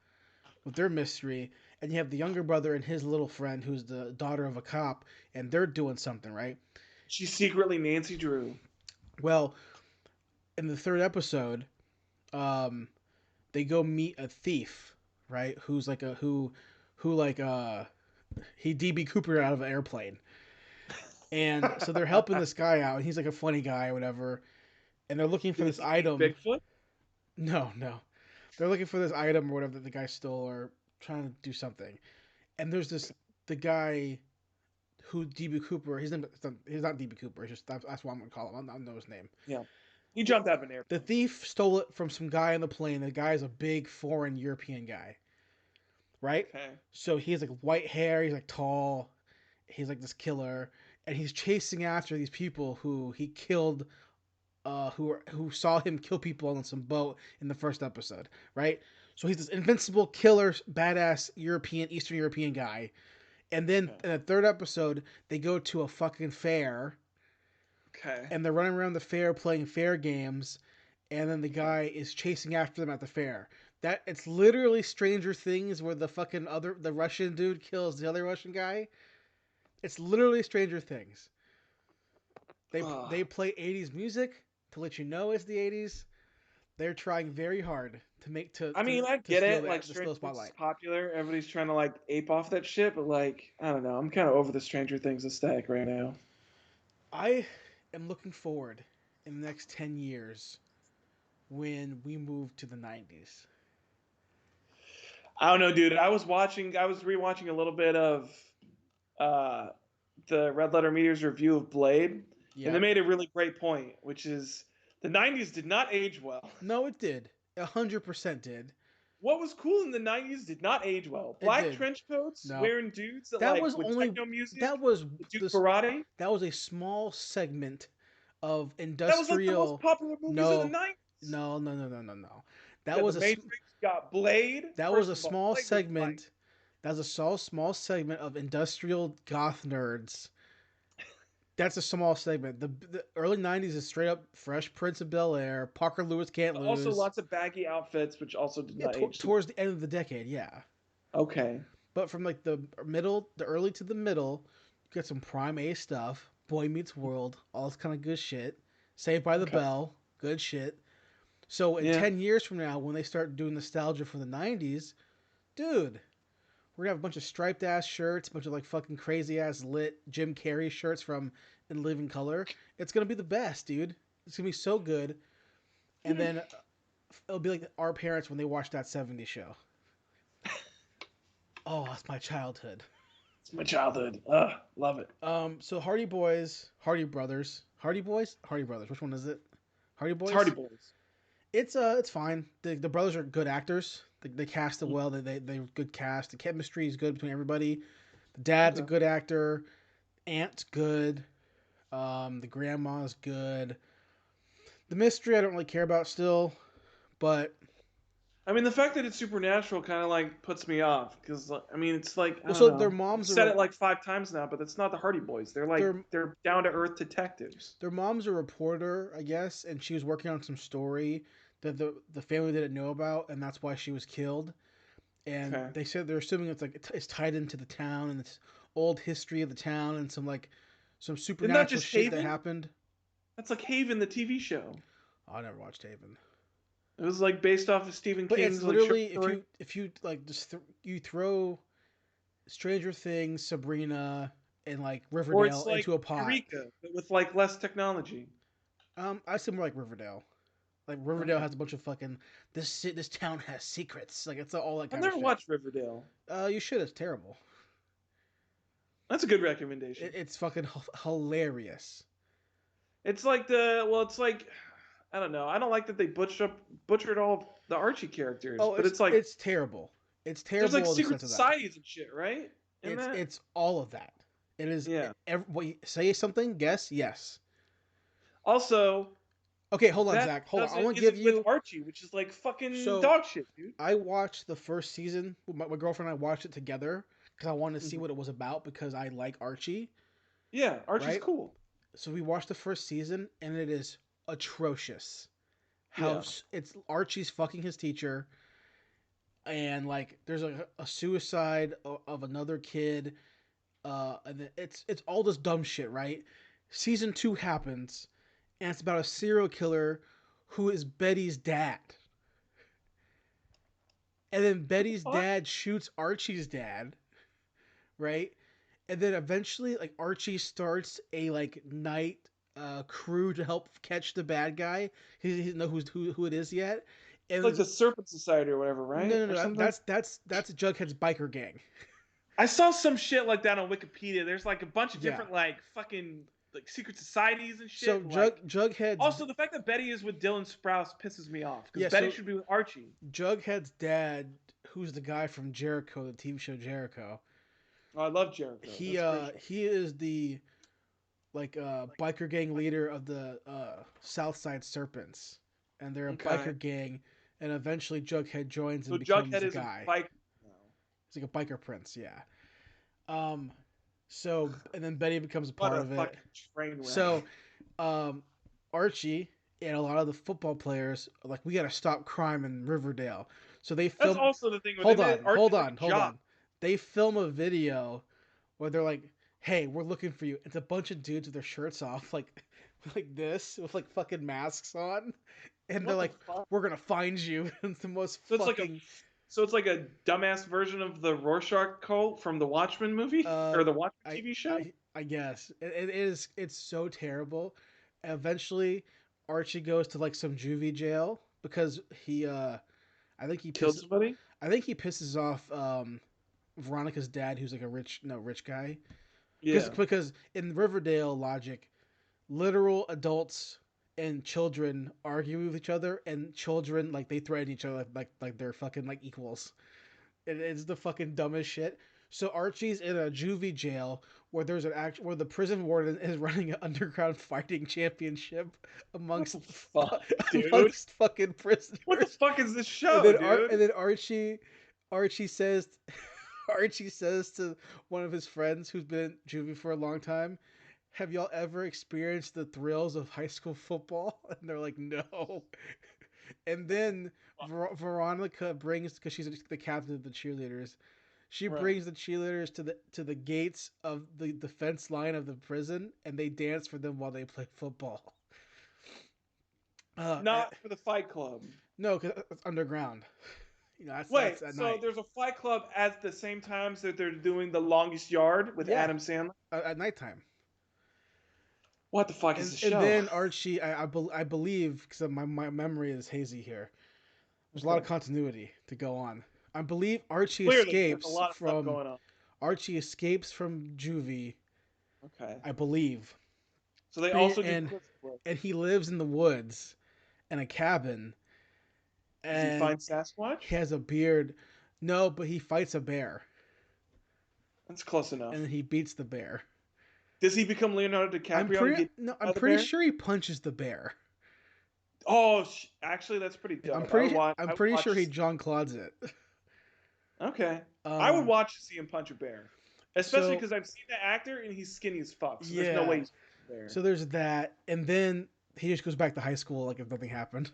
with their mystery, and you have the younger brother and his little friend who's the daughter of a cop, and they're doing something, right? She's secretly Nancy Drew. Well, in the third episode, um, they go meet a thief, right? Who's like a who like he DB Cooper out of an airplane, and so they're helping this guy out, and he's like a funny guy or whatever, and they're looking for Did this he meet item. Bigfoot? No, no, they're looking for this item or whatever that the guy stole or trying to do something, and there's this the guy who DB Cooper. His name he's not DB Cooper. It's just that's what I'm gonna call him. I don't know his name. Yeah. He jumped out of an The airplane. thief stole it from some guy on the plane. The guy's a big foreign European guy, right? Okay. So he has like white hair. He's like tall. He's like this killer, and he's chasing after these people who he killed. Who saw him kill people on some boat in the first episode, right? So he's this invincible killer, badass Eastern European guy. And then Okay. in the third episode, they go to a fucking fair Okay. and they're running around the fair playing fair games, and then the Okay. guy is chasing after them at the fair. That it's literally Stranger Things where the Russian dude kills the other Russian guy. It's literally Stranger Things. They play 80s music to let you know it's the 80s. They're trying very hard to make I mean, I to get steal it. Like, the steal Stranger Things is spotlight. popular. Everybody's trying to like ape off that shit, but like, I don't know. I'm kind of over the Stranger Things aesthetic right now. I am looking forward in the next 10 years when we move to the 90s. I don't know, dude. I was rewatching a little bit of uh, the Red Letter Media's review of Blade, and Yeah. they made a really great point, which is the '90s did not age well. No, it did. 100% did. What was cool in the '90s did not age well. It Black did. trench coats, No. wearing dudes that That like was with only techno music, that was that do this karate. that was a small segment of That was like the most industrial. popular movies of the No, '90s. no, no, no, no, no, no. You That got The was Matrix, you got Blade. that was First a of all, small Blade was like, segment. That was a small segment of industrial goth nerds That's a small segment. The early '90s is straight up Fresh Prince of Bel Air. Parker Lewis can't Also, lose. lots of baggy outfits, which also did Yeah, not age super. towards the end of the decade, yeah. Okay. But from like the middle, the early to the middle, you get some prime A stuff. Boy Meets World, all this kind of good shit. Saved by the Okay. Bell, good shit. So in Yeah. 10 years from now, when they start doing nostalgia for the '90s, dude, we're gonna have a bunch of striped ass shirts, a bunch of like fucking crazy ass lit Jim Carrey shirts from In Living Color. It's gonna be the best, dude. It's gonna be so good. And then it'll be like our parents when they watch that '70s show. Oh, that's my childhood. It's my childhood. Love it. So Hardy Boys, Hardy Brothers, Hardy Boys, Hardy Brothers. Which one is it? Hardy It's Hardy Boys. Boys. It's fine. The brothers are good actors. They cast it well. They good cast. The chemistry is good between everybody. The dad's a Okay. good actor. Aunt's good. The grandma's good. The mystery I don't really care about still, but I mean, the fact that it's supernatural kind of like puts me off because I mean, it's like I well, don't so their know. I've moms said are it like 5 times now, but it's not the Hardy Boys. their They're down to earth detectives. their mom's a reporter, I guess, and she was working on some story that the family didn't know about, and that's why she was killed. And Okay. they said they're assuming it's like it's tied into the town and it's old history of the town and some Isn't that supernatural just shit that Haven? happened. That's like Haven, the TV show. Oh, I never watched Haven, It was like based off of Stephen but it's King's like short literally story. if you like you throw Stranger Things, Sabrina, and like Or it's Riverdale like into a pot. Eureka, but with like less technology. I say more like Riverdale. Like Riverdale Okay. has a bunch of fucking this town has secrets. Like it's all that I've kind of never shit. watched Riverdale. You should. It's terrible. That's a good recommendation. It's fucking hilarious. It's like it's like I don't know. I don't like that they butchered all of the Archie characters, Oh, but it's like it's terrible. It's there's like terrible in the secret sense of that. societies and shit, right? In that? It's all of that. It is. Yeah. Say something. Guess. Yes. Also, Okay, hold on, that Zach. Hold on. I doesn't want to give isn't with you. Archie, which is like fucking So dog shit, dude. I watched the first season. My girlfriend and I watched it together because I wanted to see Mhm. what it was about because I like Archie. Yeah, Archie's Right. cool. So we watched the first season and it is atrocious. How Yeah. it's Archie's fucking his teacher, and like there's a suicide of another kid. And it's all this dumb shit, right? Season 2 happens, and it's about a serial killer who is Betty's dad. And then Betty's What? dad shoots Archie's dad, right? And then eventually, like Archie starts a like night crew to help catch the bad guy. He doesn't know who it is yet. It's And like the Serpent Society or whatever, right? no, Or something. that's Jughead's biker gang. I saw some shit like that on Wikipedia. There's like a bunch of Yeah. different like fucking like secret societies and shit. So like, Jughead's also the fact that Betty is with Dylan Sprouse pisses me off because Yeah, Betty so- should be with Archie. Jughead's dad, who's the guy from Jericho, the TV show Jericho. Oh, I love Jericho. He is the like biker gang leader of the Southside Serpents, and they're a Okay. biker gang. And eventually, Jughead joins So and becomes Jughead a is guy. a bike. He's like a biker prince, yeah. So and then Betty becomes a What part a of it. fucking train wreck. So, Archie and a lot of the football players are like, we got to stop crime in Riverdale. So they that's film. also the thing. Where Hold they made on, Archie hold like on, a hold jock. on. They film a video where they're like, "Hey, we're looking for you." It's a bunch of dudes with their shirts off, like this, with like fucking masks on, and What they're the like, fuck? "We're gonna find you." It's the most So it's fucking. so it's like a dumbass version of the Rorschach cult from the Watchmen movie or the Watchmen TV show. I guess it is. It's so terrible. Eventually, Archie goes to like some juvie jail because I think he Killed pisses. somebody. I think he pisses off Veronica's dad, who's like a rich guy. Yeah. Because in Riverdale logic, literal adults and children argue with each other, and children like they threaten each other like they're fucking like equals. It's the fucking dumbest shit. So Archie's in a juvie jail where there's where the prison warden is running an underground fighting championship amongst What the fuck, dude? amongst fucking prisoners. What the fuck is this show, and then, dude? and then Archie says to one of his friends who's been in juvie for a long time, have y'all ever experienced the thrills of high school football? And they're like, no. And then Veronica brings, because she's the captain of the cheerleaders, she brings the cheerleaders to the gates of the defense line of the prison, and they dance for them while they play football. Not for the Fight Club. No, because it's underground. That's at so night. there's a Fight Club at the same time that they're doing The Longest Yard with Adam Sandler? At nighttime. What the fuck is the show? And then Archie, I believe, because my memory is hazy here, there's a lot of continuity to go on. I believe Archie escapes from juvie. Okay. I believe. So they also and he lives in the woods in a cabin. Does he find Sasquatch? He has a beard. No, but he fights a bear. That's close enough. And he beats the bear. Does he become Leonardo DiCaprio? I'm pretty sure he punches the bear. Oh, actually, that's pretty dope. I'm pretty sure he Jean-Claude's it. Okay. I would watch to see him punch a bear. Especially because I've seen the actor and he's skinny as fuck. So there's no way he's there. So there's that. And then he just goes back to high school like if nothing happened.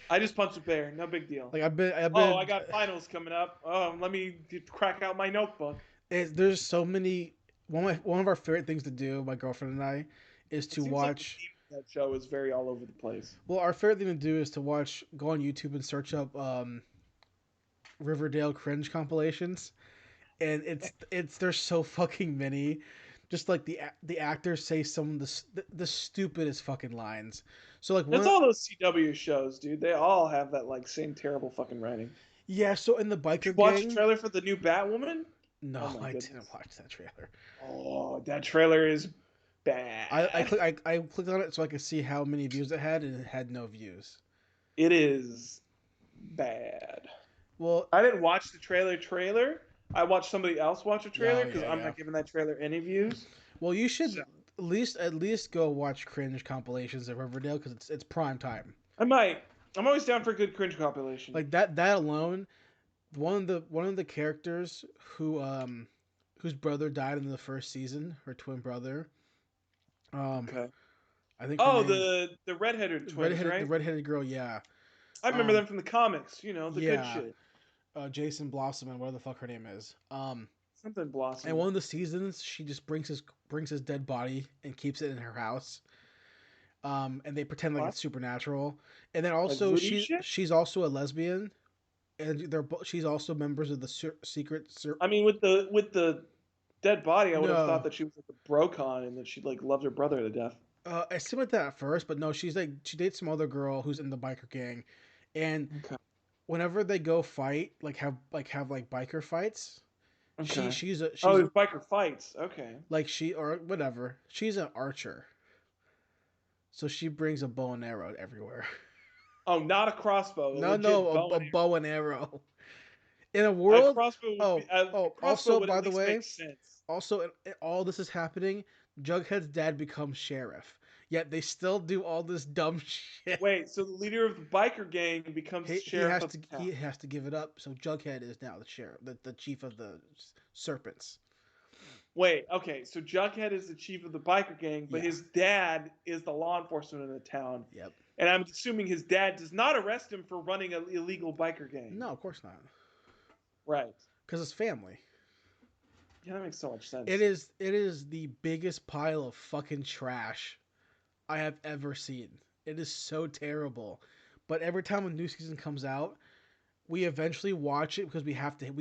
I just punched a bear. No big deal. Like I've been. Oh, I got finals coming up. Oh, let me crack out my notebook. There's so many. One of our favorite things to do, my girlfriend and I, is to watch. Like that show is very all over the place. Well, our favorite thing to do is to go on YouTube and search up Riverdale cringe compilations, and there's so fucking many. Just like the actors say some of the stupidest fucking lines. So like that's all those CW shows, dude. They all have that like same terrible fucking writing. Yeah. So in the biker gang, watch the trailer for the new Batwoman? No, I didn't watch that trailer. Oh, that trailer is bad. I clicked on it so I could see how many views it had, and it had no views. It is bad. Well, I didn't watch the trailer. I watched somebody else watch a trailer because I'm not giving that trailer any views. Well, you should at least go watch cringe compilations of Riverdale because it's prime time. I might. I'm always down for a good cringe compilation. Like that alone, one of the characters whose brother died in the first season, her twin brother. Okay. I think. The redheaded twins, right? The redheaded girl, yeah. I remember them from the comics. You know, the good shit. Jason Blossom and whatever the fuck her name is. Something Blossom. And one of the seasons, she just brings his dead body and keeps it in her house. And they pretend like it's supernatural. And then also she's also a lesbian, and she's also members of the secret. I mean, with the dead body, I would have thought that she was like a brocon and that she like loved her brother to death. I assumed like that at first, but no, she dates some other girl who's in the biker gang, and whenever they go fight, have biker fights. Okay. She's biker fights. Okay. Like or whatever. She's an archer. So she brings a bow and arrow everywhere. Oh, not a crossbow. A bow and arrow. In a world. Also, by the way, all this is happening. Jughead's dad becomes sheriff. Yet they still do all this dumb shit. Wait, so the leader of the biker gang becomes sheriff? He has to give it up. So Jughead is now the sheriff, the chief of the serpents. Wait, okay, so Jughead is the chief of the biker gang, but his dad is the law enforcement in the town. Yep. And I'm assuming his dad does not arrest him for running an illegal biker gang. No, of course not. Right. Because it's family. Yeah, that makes so much sense. It is the biggest pile of fucking trash I have ever seen. It is so terrible. But every time a new season comes out, we eventually watch it because we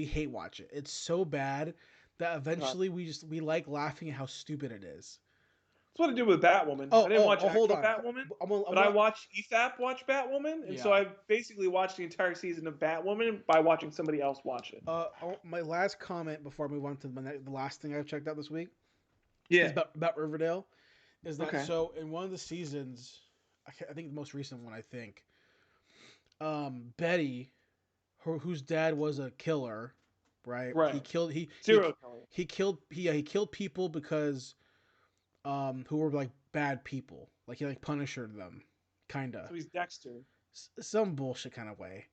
hate watch it. It's so bad that eventually we like laughing at how stupid it is. That's what I did with Batwoman. I didn't watch Batwoman, but I watched EFAP watch Batwoman, and so I basically watched the entire season of Batwoman by watching somebody else watch it. My last comment before I move on to the last thing I've checked out this week is about Riverdale. Is that so? In one of the seasons, I think the most recent one, I think, Betty, whose dad was a killer, right? Right. He killed people because who were like bad people. Like he Punisher them, kinda. So he's Dexter. Some bullshit kind of way.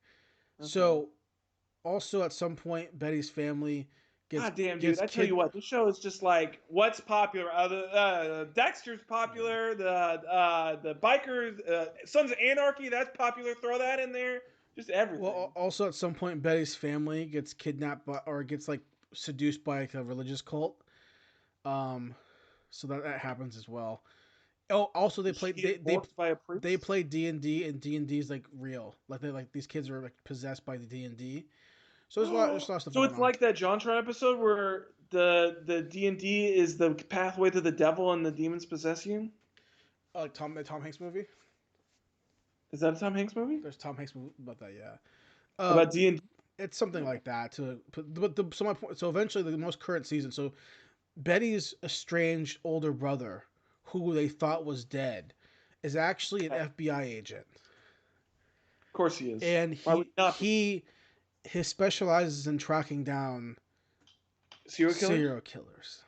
Okay. So also at some point Betty's family God damn, dude! I tell you what, this show is just like what's popular. Dexter's popular. The bikers, Sons of Anarchy, that's popular. Throw that in there. Just everything. Well, also at some point, Betty's family gets kidnapped or gets like seduced by like, a religious cult. So that happens as well. Oh, also they play they play D&D, and D&D is like real. Like these kids are like possessed by the D&D. So there's a lot of stuff So going it's on. like that JonTron episode where the D&D is the pathway to the devil and the demons possess you. Like the Tom Hanks movie. Is that a Tom Hanks movie? There's Tom Hanks movie about that, yeah. About D&D. It's something like that. So my point. So eventually, the most current season. So Betty's estranged older brother, who they thought was dead, is actually an FBI agent. Of course he is. And he specializes in tracking down serial killers.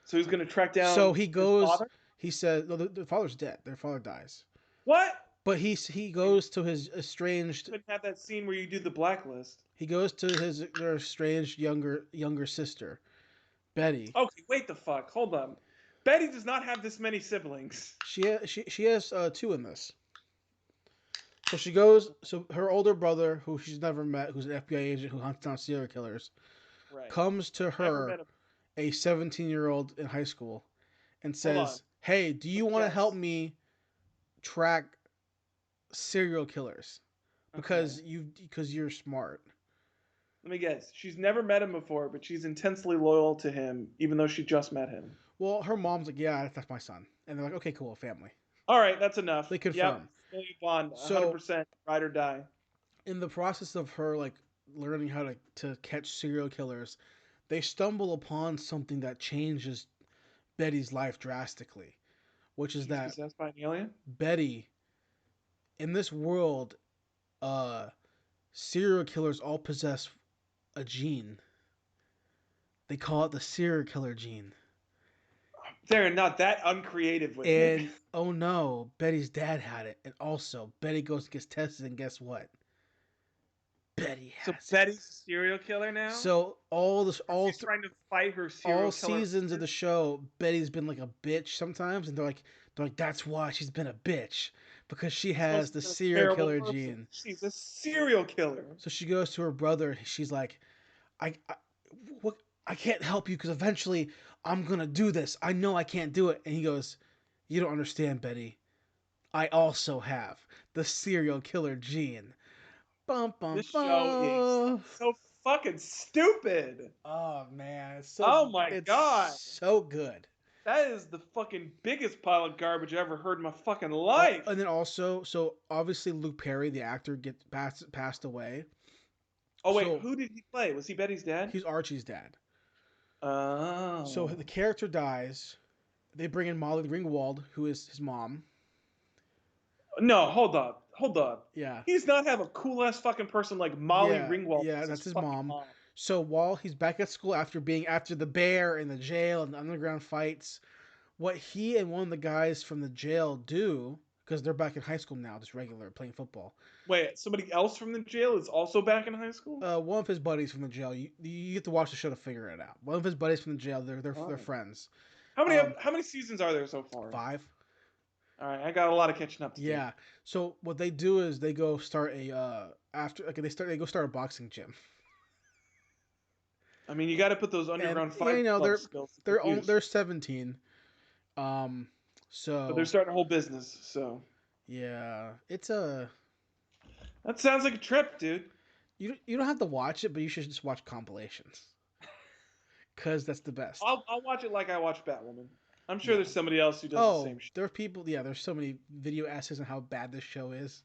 So he's going to track down. So he goes. Father? He says, "No, the father's dead. Their father dies." What? But he goes to his estranged. Couldn't have that scene where you do the blacklist. He goes to their estranged younger sister, Betty. Okay, wait the fuck. Hold on. Betty does not have this many siblings. She has 2 in this. So she goes. So her older brother, who she's never met, who's an FBI agent who hunts down serial killers, comes to her, a 17-year-old in high school, and says, "Hey, do you want to help me track serial killers? Because you're smart." Let me guess. She's never met him before, but she's intensely loyal to him, even though she just met him. Well, her mom's like, "Yeah, that's my son," and they're like, "Okay, cool, family." All right, that's enough. They confirm. Yep, bond, 100%, ride or die. In the process of her like learning how to catch serial killers, they stumble upon something that changes Betty's life drastically, which is that possessed by an alien? Betty, in this world, serial killers all possess a gene. They call it the serial killer gene. They're not that uncreative with it. And oh no, Betty's dad had it, and also Betty goes and gets tested, and guess what? Betty has it. Betty's a serial killer now. So she's trying to fight her serial all killer. Seasons of the show, Betty's been like a bitch sometimes, and they're like that's why she's been a bitch, because she has the serial killer gene. She's a serial killer. So she goes to her brother. She's like, I can't help you because eventually I'm gonna do this. I know I can't do it. And he goes, "You don't understand, Betty. I also have the serial killer gene." This show is so fucking stupid. Oh man, it's God, so good. That is the fucking biggest pile of garbage I ever heard in my fucking life. And then also, so obviously Luke Perry, the actor, passed away. Oh wait, who did he play? Was he Betty's dad? He's Archie's dad. Oh. So the character dies. They bring in Molly Ringwald, who is his mom. No, hold up. Yeah. He's not have a cool ass fucking person like Molly Ringwald. Yeah, that's his mom. So while he's back at school after the bear and the jail and the underground fights, what he and one of the guys from the jail do, because they're back in high school now, just regular playing football. Wait, somebody else from the jail is also back in high school? One of his buddies from the jail. You have to watch the show to figure it out. One of his buddies from the jail. They're friends. How many seasons are there so far? 5. All right, I got a lot of catching up to do. Yeah. So what they do is they go start they go start a boxing gym. I mean, you got to put those underground fight skills. They're 17. So but they're starting a whole business. So yeah, that sounds like a trip, dude. You don't have to watch it, but you should just watch compilations. Cause that's the best. I'll watch it like I watch Batwoman. I'm sure there's somebody else who does the same shit. There are people. Yeah, there's so many video essays on how bad this show is.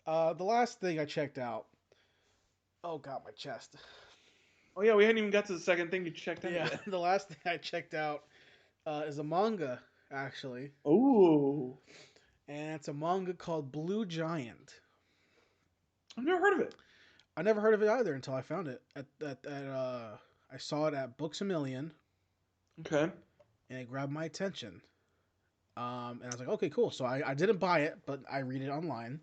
The last thing I checked out. Oh god, my chest. Oh yeah, we hadn't even got to the second thing you checked out. Yeah, the last thing I checked out is a manga, actually. Ooh. And it's a manga called Blue Giant. I've never heard of it. I never heard of it either until I found it I saw it at Books A Million. Okay. And it grabbed my attention. And I was like, okay, cool. So I didn't buy it, but I read it online.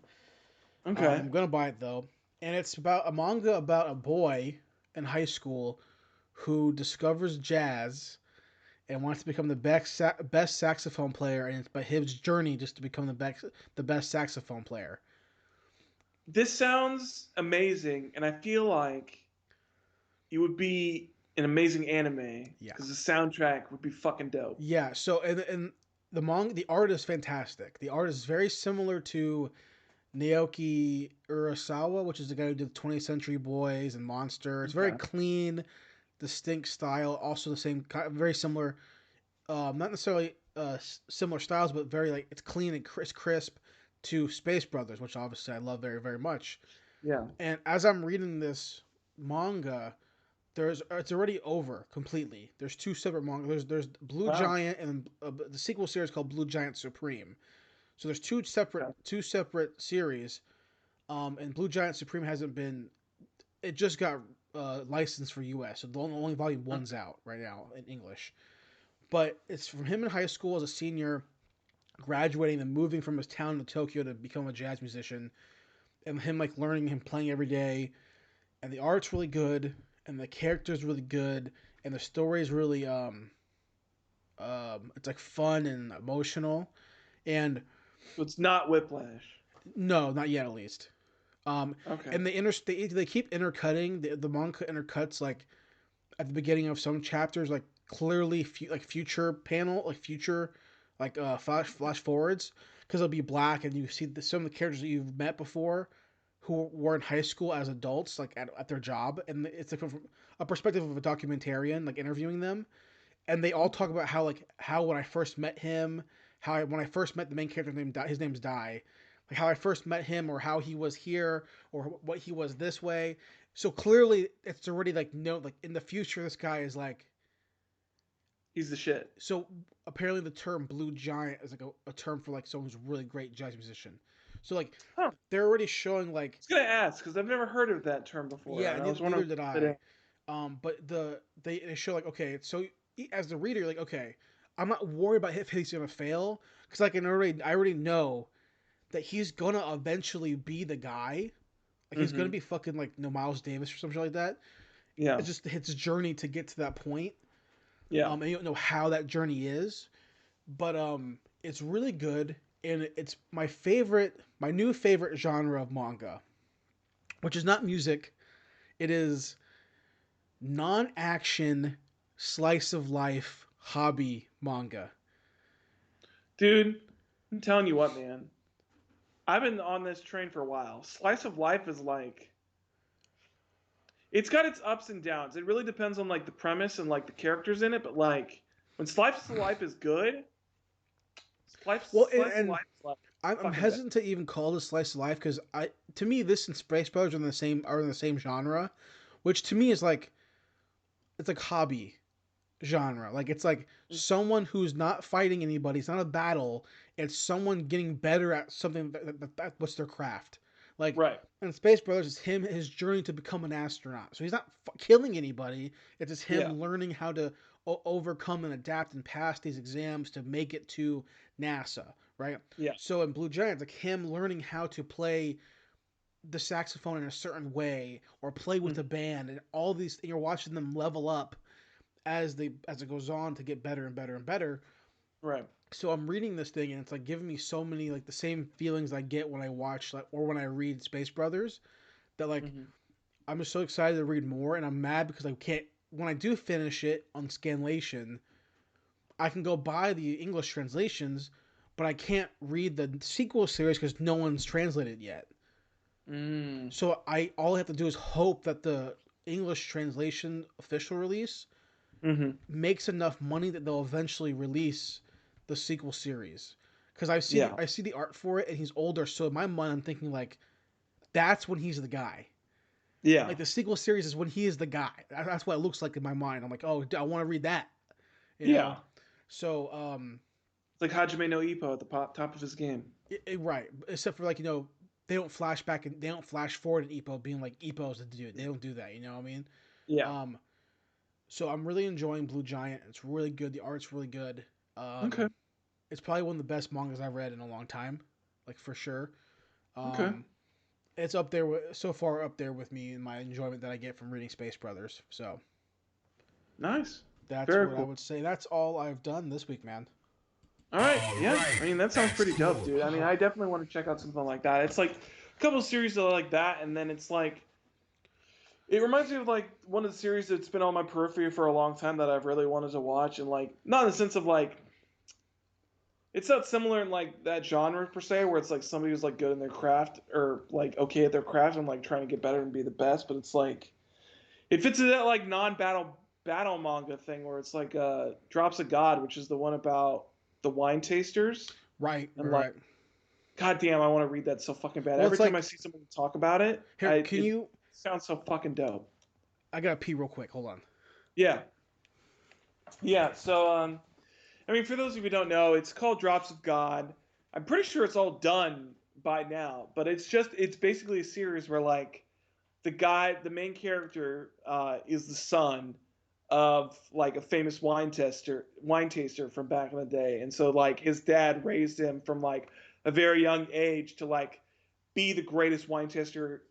Okay. I'm gonna buy it though. And it's about a manga about a boy in high school who discovers jazz and wants to become the best saxophone player, and it's by his journey just to become the best saxophone player. This sounds amazing, and I feel like it would be an amazing anime Yeah. because the soundtrack would be fucking dope. Yeah. So and the art is fantastic. The art is very similar to Naoki Urasawa, which is the guy who did 20th Century Boys and Monster. It's very Okay. clean, distinct style. Also the same, very similar. Not necessarily similar styles, but very like it's clean and crisp to Space Brothers, which obviously I love very very much. Yeah. And as I'm reading this manga, it's already over completely. There's two separate manga. There's Blue Wow. Giant and the sequel series called Blue Giant Supreme. So there's Okay. two separate series. And Blue Giant Supreme hasn't been. It just got licensed for U.S. So the only volume one's out right now in English. But it's from him in high school as a senior, graduating and moving from his town to Tokyo to become a jazz musician, and him like learning him playing every day, and the art's really good, and the character's really good, and the story's really it's like fun and emotional, and So it's not Whiplash. no, not yet at least. Okay. And they keep intercutting the manga intercuts like at the beginning of some chapters like clearly like future panel like future like flash forwards because it'll be black and you see some of the characters that you've met before who were in high school as adults like at their job, and it's like from a perspective of a documentarian like interviewing them, and they all talk about how when I first met him, when I first met the main character named his name's Dai, like how I first met him or how he was here or what he was this way. So clearly it's already like no like in the future this guy is like He's the shit. so apparently the term blue giant is like a term for like someone who's a really great jazz musician. So like Huh. they're already showing like I was gonna ask because I've never heard of that term before, yeah, and I was neither wondering. did I. But they show like okay, so as the reader, you're like okay, I'm not worried about if he's gonna fail because I already know that he's gonna eventually be the guy. Like he's gonna Mm-hmm. be fucking like no Miles Davis or something like that. Yeah. It's just his journey to get to that point. Yeah. And you don't know how that journey is, but it's really good, and it's my new favorite genre of manga, which is not music. It is non-action slice of life hobby manga. Dude, I'm telling you what, man. I've been on this train for a while. Slice of life is like it's got its ups and downs. It really depends on like the premise and like the characters in it, but like when Slice of Life is good, Well, Slice of and Life is like I'm fucking bad. hesitant to even call this slice of life because to me this and Space Brothers are in the same genre, which to me is like it's like hobby genre. Like it's like someone who's not fighting anybody. It's not a battle. It's someone getting better at something that what's their craft. Like Right. in Space Brothers, it's his journey to become an astronaut. So he's not killing anybody. It's just Yeah. him learning how to overcome and adapt and pass these exams to make it to NASA. Right. Yeah. So in Blue Giant, it's like him learning how to play the saxophone in a certain way or play with a Mm. band, and all these. And you're watching them level up as it goes on to get better and better and better. Right. So I'm reading this thing and it's like giving me so many like the same feelings I get when I watch like or when I read Space Brothers that like Mm-hmm. I'm just so excited to read more, and I'm mad because I can't when I do finish it on Scanlation, I can go buy the English translations, but I can't read the sequel series because no one's translated yet. Mm. So I all I have to do is hope that the English translation official release Mm-hmm. makes enough money that they'll eventually release the sequel series. Because Yeah. I see the art for it, and he's older. So in my mind, I'm thinking like, that's when he's the guy. Yeah. Like the sequel series is when he is the guy. That's what it looks like in my mind. I'm like, oh, I want to read that. You Yeah. know. So It's like Hajime no Ippo at the top of his game. right. Except for like they don't flash back and they don't flash forward in Ippo being like Ippo's the dude. They don't do that. You know what I mean? Yeah. Um. So I'm really enjoying Blue Giant. It's really good. The art's really good. Okay. It's probably one of the best mangas I've read in a long time, like for sure. Okay. Um, it's up there so far up there with me in my enjoyment that I get from reading Space Brothers. So Nice. That's Very what I cool. would say. That's all I've done this week, man. All right. Yeah. I mean, that sounds pretty dope, dude. I mean, I definitely want to check out something like that. It's like a couple of series that are like that, and then it's like it reminds me of like one of the series that's been on my periphery for a long time that I've really wanted to watch, and like not in the sense of like it's not similar in like that genre per se, where it's like somebody who's like good in their craft or like okay at their craft and like trying to get better and be the best, but it's like it fits into that like non-battle manga thing where it's like Drops of God, which is the one about the wine tasters. Right, And like, right. god damn, I want to read that so fucking bad. Well, Every it's time I like see someone talk about it, here. Can it you? sounds so fucking dope. I gotta pee real quick. Hold on. Yeah. Yeah, so I mean for those of you who don't know, it's called Drops of God. I'm pretty sure it's all done by now, but it's basically a series where like the main character is the son of like a famous wine taster from back in the day, and so like his dad raised him from like a very young age to like be the greatest wine taster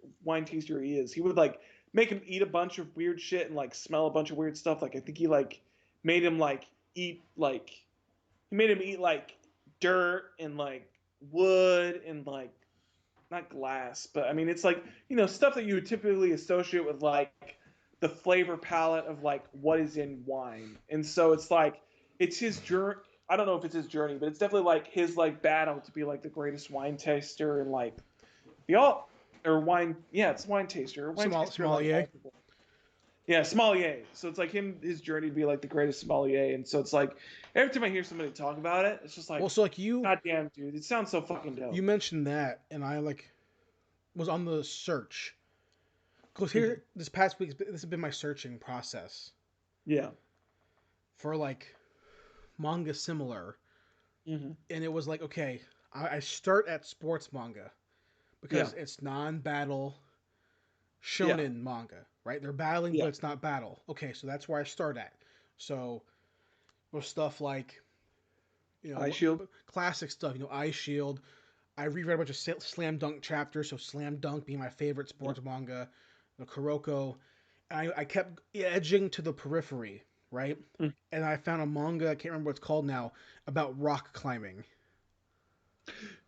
he is. He would like make him eat a bunch of weird shit and like smell a bunch of weird stuff. Like I think he like made him like eat like he made him eat like dirt and like wood and like not glass, but I mean it's like stuff that you would typically associate with like the flavor palette of like what is in wine, and so it's like it's his journey. I don't know if it's his journey, but it's definitely like his like battle to be like the greatest wine taster and like the all or wine. Yeah, it's wine taster or wine taster like Sommelier. all people. Yeah, sommelier. So it's like his journey to be like the greatest sommelier, and so it's like every time I hear somebody talk about it, it's just like, Well, so like God damn, dude, it sounds so fucking you dope. mentioned that, and I like was on the search because Mhm. here this past week this has been my searching process Yeah. for like manga similar, Hmm. and it was like okay, I start at sports manga Yeah. because it's non-battle Yeah. shonen manga, right? They're battling, Yeah. but it's not battle. Okay, so that's where I start at. So with stuff like Eye Shield. classic stuff, Ice Shield. I reread a bunch of Slam Dunk chapters, so Slam Dunk being my favorite Yeah. sports manga, Kuroko. I kept edging to the periphery, right? Mm. And I found a manga, I can't remember what it's called now, about rock climbing.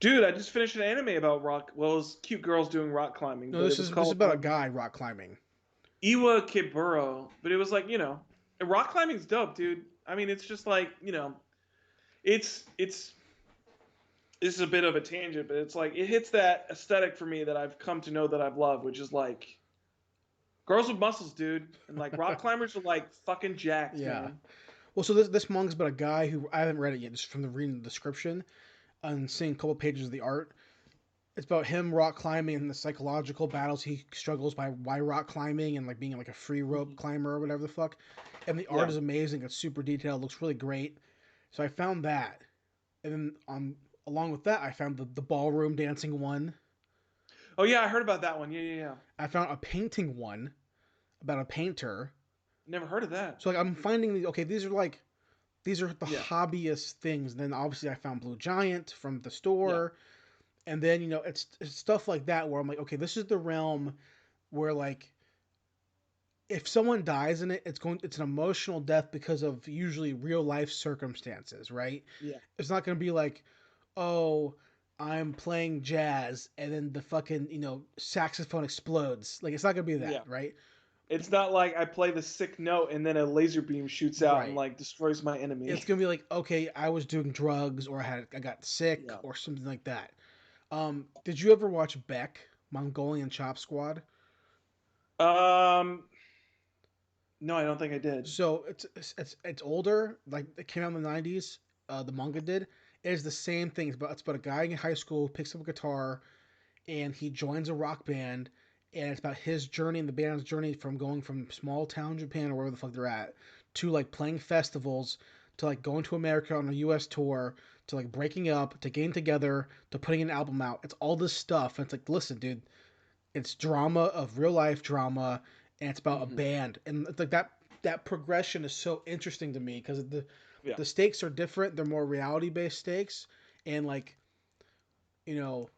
Dude, I just finished an anime about rock. Well, it was cute girls doing rock climbing, No, but it this was is called about a guy rock climbing. Iwa Kiburo. But it was like rock climbing's dope, dude. I mean, it's just like it's this is a bit of a tangent, but it's like it hits that aesthetic for me that I've come to know that I've loved, which is like girls with muscles, dude, and like rock climbers are like fucking jacked, Yeah. man. Well, so this manga's about a guy who I haven't read it yet, just from the reading the description and seeing a couple pages of the art. It's about him rock climbing and the psychological battles he struggles by why rock climbing and like being like a free rope Mhm. climber or whatever the fuck. And the art Yeah. is amazing. It's super detailed. Looks really great. So I found that, and then on along with that, I found the ballroom dancing one. Oh yeah, I heard about that one. Yeah, yeah, yeah. I found a painting one about a painter. Never heard of that. So like I'm finding these. Okay, these are the Yeah. hobbyist things. And then obviously I found Blue Giant from the Yeah. store, and then it's stuff like that where I'm like, okay, this is the realm where like if someone dies in it, it's an emotional death because of usually real life circumstances, right? Yeah. It's not going to be like, oh, I'm playing jazz and then the fucking saxophone explodes. Like it's not going to be Yeah. that, right? It's not like I play the sick note and then a laser beam shoots out and Right. like destroys my enemy. It's going to be like, okay, I was doing drugs or I got sick Yeah. or something like that. Did you ever watch Beck, Mongolian Chop Squad? Um. No, I don't think I did. So it's older, like it came out in the '90s. The manga did. It is the same thing. It's about a guy in high school who picks up a guitar and he joins a rock band, and it's about his journey and the band's journey from going from small town Japan or wherever the fuck they're at to like playing festivals to like going to America on a U.S. tour to like breaking up to getting together to putting an album out. It's all this stuff. And it's like, listen, dude, it's drama of real life drama, and it's about a Hmm. band, and it's like that progression is so interesting to me because Yeah. the stakes are different. They're more reality based stakes, and like you know,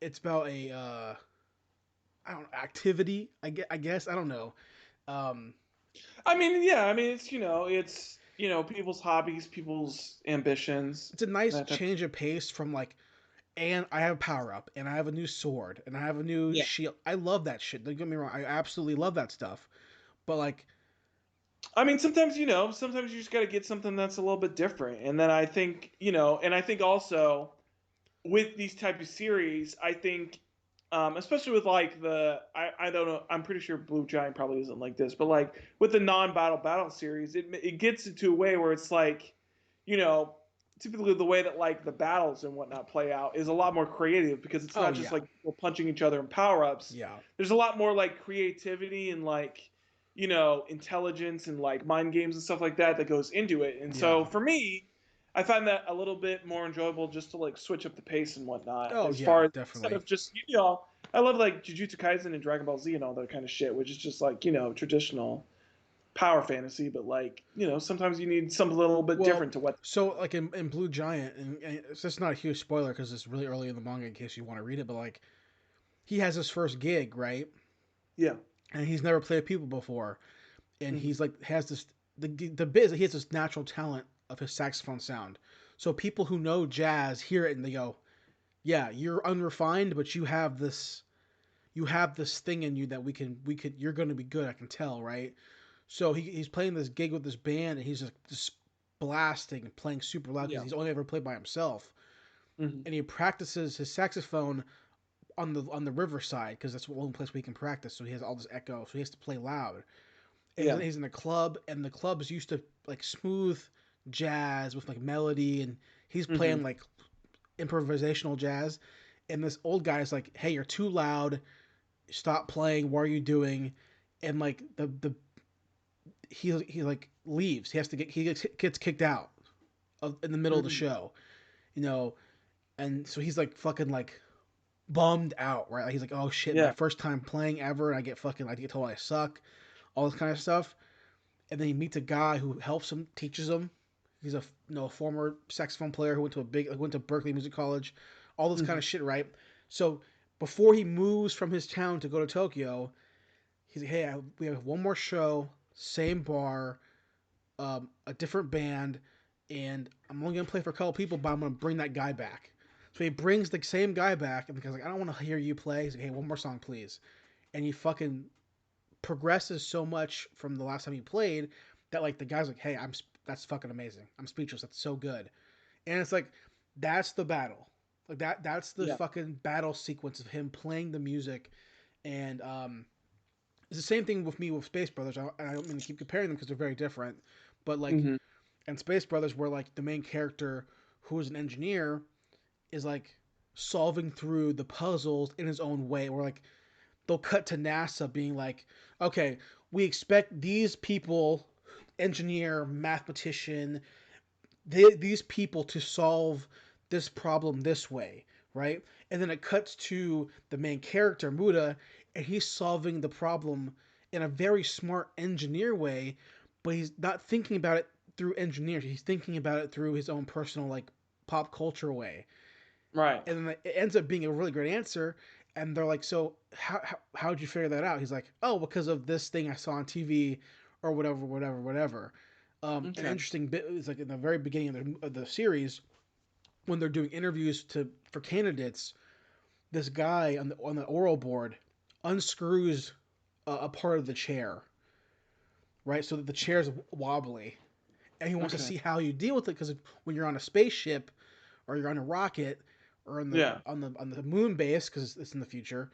it's about a I don't know, activity. I guess I don't know. Um, I mean, yeah, I mean, it's people's hobbies, people's ambitions. It's a nice That type. change of pace from like, and I have a power up, and I have a new sword, and I have a new shield. I love that shit. Don't get me wrong, I absolutely love that stuff. But like, I mean, sometimes you just got to get something that's a little bit different. And then and I think also with these type of series, I think, especially with like I don't know, I'm pretty sure Blue Giant probably isn't like this, but like with the non-battle series, it gets into a way where it's like, you know, typically the way that like the battles and whatnot play out is a lot more creative because it's oh not just yeah, like people punching each other in power-ups. yeah, There's a lot more like creativity and like intelligence and like mind games and stuff like that goes into it. And yeah. so for me, I find that a little bit more enjoyable just to like switch up the pace and whatnot. Oh As yeah, far as instead definitely. of just I love like Jujutsu Kaisen and Dragon Ball Z and all that kind of shit, which is just like traditional power fantasy. But like sometimes you need something a little bit Well, different to what. so like in Blue Giant, and it's just not a huge spoiler because it's really early in the manga in case you want to read it. But like, he has his first gig, right? Yeah. And he's never played people before, and Mm-hmm. he's like has this the biz. He has this natural talent of his saxophone sound. So people who know jazz hear it and they go, "Yeah, you're unrefined, but you have this thing in you that we could you're going to be good. I can tell, right?" So he's playing this gig with this band, and he's just blasting and playing super loud because Yeah. he's only ever played by himself. Mm-hmm. And he practices his saxophone on the riverside because that's the only place where he can practice. So he has all this echo, so he has to play loud. And Yeah. he's in a club, and the club's used to like smooth jazz with like melody, and he's Mm-hmm. playing like improvisational jazz. And this old guy is like, "Hey, you're too loud. Stop playing. What are you doing?" And like the he like leaves. He has to gets kicked out in the middle of the Mm-hmm. show, you know. And so he's like fucking like bummed out, right? Like he's like, "Oh shit, my Yeah. first time playing ever, and I get told I suck, all this kind of stuff." And then he meets a guy who helps him, teaches him. He's a former saxophone player who went to Berkeley Music College, all this kind Mm-hmm. of shit, right? So before he moves from his town to go to Tokyo, he's like, "Hey, we have one more show, same bar, a different band, and I'm only gonna play for a couple people, but I'm gonna bring that guy back." So he brings the same guy back, and because like I don't want to hear you play, he's like, "Hey, one more song, please," and he fucking progresses so much from the last time he played that like the guy's like, "Hey, that's fucking amazing. I'm speechless. That's so good." And it's like that's the battle. Like that's the Yeah. fucking battle sequence of him playing the music and it's the same thing with me with Space Brothers. I don't mean to keep comparing them because they're very different, but like Mm-hmm. in Space Brothers where like the main character who is an engineer is like solving through the puzzles in his own way or like they'll cut to NASA being like, okay, we expect these people, engineer, mathematician, these people to solve this problem this way, right? And then it cuts to the main character, Muda, and he's solving the problem in a very smart engineer way, but he's not thinking about it through engineers. He's thinking about it through his own personal, like, pop culture way. Right. And then it ends up being a really great answer. And they're like, so how'd you figure that out? He's like, oh, because of this thing I saw on TV or whatever, whatever, whatever. An Okay. interesting bit is like in the very beginning of the series when they're doing interviews for candidates, this guy on the oral board unscrews a part of the chair, right, so that the chair's wobbly, and he wants to Okay. see how you deal with it because when you're on a spaceship or you're on a rocket or Yeah. on the moon base because it's in the future,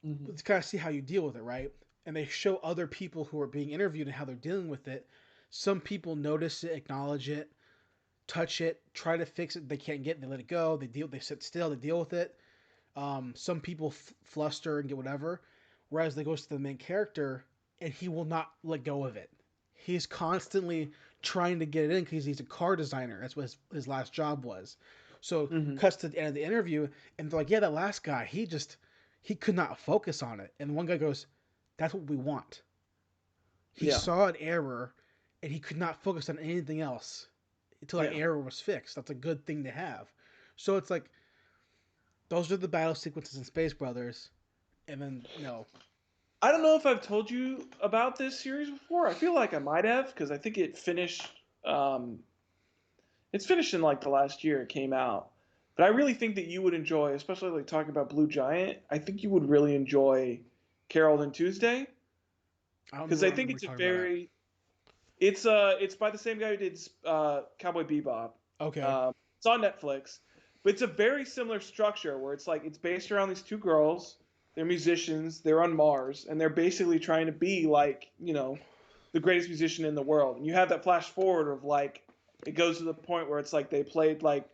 Mm-hmm. let's kind of see how you deal with it, right? And they show other people who are being interviewed and how they're dealing with it. Some people notice it, acknowledge it, touch it, try to fix it. They can't get it. They let it go. They sit still. They deal with it. Some people fluster and get whatever. Whereas they goes to the main character and he will not let go of it. He's constantly trying to get it in because he's a car designer. That's what his last job was. So Mm-hmm. cuts to the end of the interview and they're like, yeah, that last guy, he could not focus on it. And one guy goes, that's what we want. He Yeah. saw an error and he could not focus on anything else until that Yeah. error was fixed. That's a good thing to have. So it's like those are the battle sequences in Space Brothers, and then I don't know if I've told you about this series before. I feel like I might have because I think it finished. It's finished in like the last year it came out. But I really think that you would enjoy, especially like talking about Blue Giant. I think you would really enjoy Carol and Tuesday because I think it's a very. It's by the same guy who did Cowboy Bebop. Okay. It's on Netflix, but it's a very similar structure where it's like it's based around these two girls. They're musicians. They're on Mars, and they're basically trying to be like the greatest musician in the world. And you have that flash forward of like it goes to the point where it's like they played like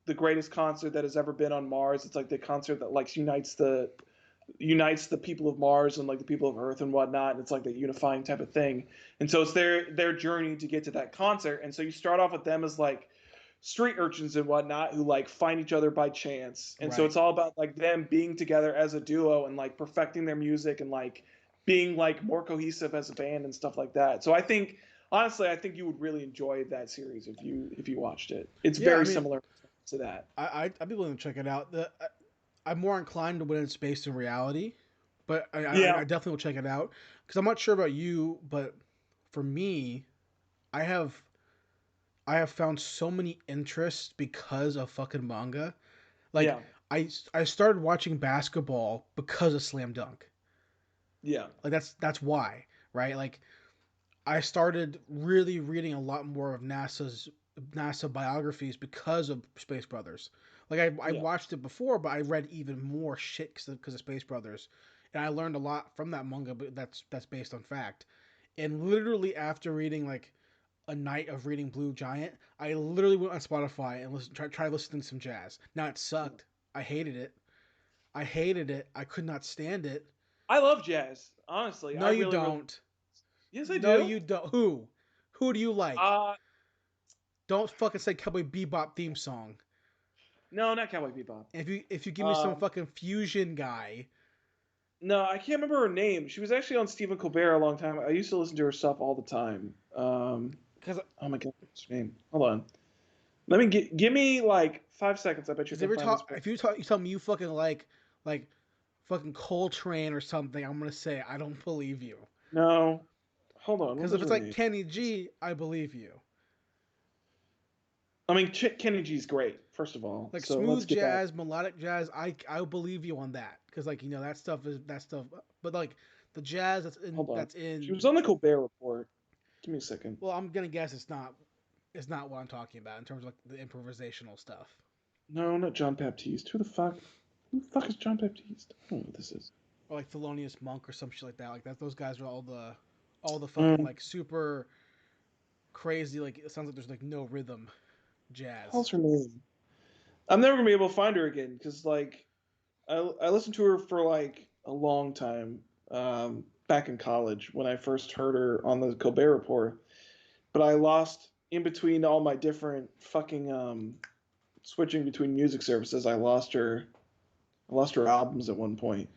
the greatest concert that has ever been on Mars. It's like the concert that like unites the people of Mars and like the people of Earth and whatnot. And it's like the unifying type of thing. And so it's their journey to get to that concert. And so you start off with them as like street urchins and whatnot who like find each other by chance. And so it's all about like them being together as a duo and like perfecting their music and like being like more cohesive as a band and stuff like that. So I think honestly, I think you would really enjoy that series if you watched it. It's very similar to that. I'd be willing to check it out. I'm more inclined to when it's based in reality, but I definitely will check it out because I'm not sure about you, but for me, I have found so many interests because of fucking manga. Like I started watching basketball because of Slam Dunk. Yeah. Like that's why, right? Like I started really reading a lot more of NASA biographies because of Space Brothers. Like I watched it before, but I read even more shit because of Space Brothers, and I learned a lot from that manga. But that's based on fact. And literally after reading like a night of reading Blue Giant, I literally went on Spotify and tried listening to some jazz. Now it sucked. I hated it. I could not stand it. I love jazz, honestly. No, you don't. Yes, I do. No, you don't. Who? Who do you like? Don't fucking say Cowboy Bebop theme song. No, not Cowboy Bebop. If you give me some fucking fusion guy. No, I can't remember her name. She was actually on Stephen Colbert a long time. I used to listen to her stuff all the time. Oh my god, what's her name? Hold on. Let me give me like 5 seconds. I bet you can find this. If you tell me you fucking like fucking Coltrane or something, I'm gonna say I don't believe you. No, hold on. Because if it's like Kenny G, I believe you. I mean, Kenny G's great. First of all, like smooth jazz, melodic jazz, I believe you on that because like that stuff. But like the jazz that's in. She was on the Colbert Report. Give me a second. Well, I'm gonna guess it's not what I'm talking about in terms of like the improvisational stuff. No, not John Baptiste. Who the fuck is John Baptiste? I don't know what this is. Or like Thelonious Monk or some shit like that. Like that. Those guys are all the fucking like super crazy. Like it sounds like there's like no rhythm. Jazz. What's her name? I'm never gonna be able to find her again because like I listened to her for like a long time back in college when I first heard her on the Colbert Report, but I lost in between all my different fucking switching between music services. I lost her albums at one point.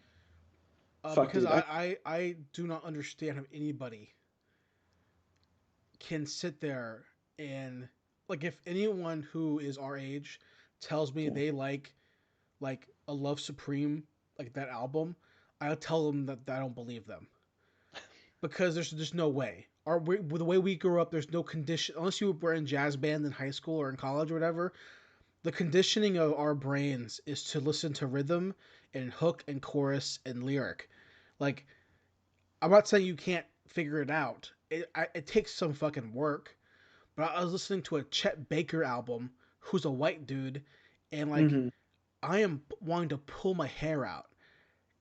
Because I do not understand how anybody can sit there and like if anyone who is our age tells me they like a Love Supreme, like that album, I'll tell them that I don't believe them. Because there's just no way. The way we grew up, there's no condition unless you were in jazz band in high school or in college or whatever. The conditioning of our brains is to listen to rhythm and hook and chorus and lyric. Like, I'm not saying you can't figure it out. It takes some fucking work. But I was listening to a Chet Baker album, who's a white dude, and like I am wanting to pull my hair out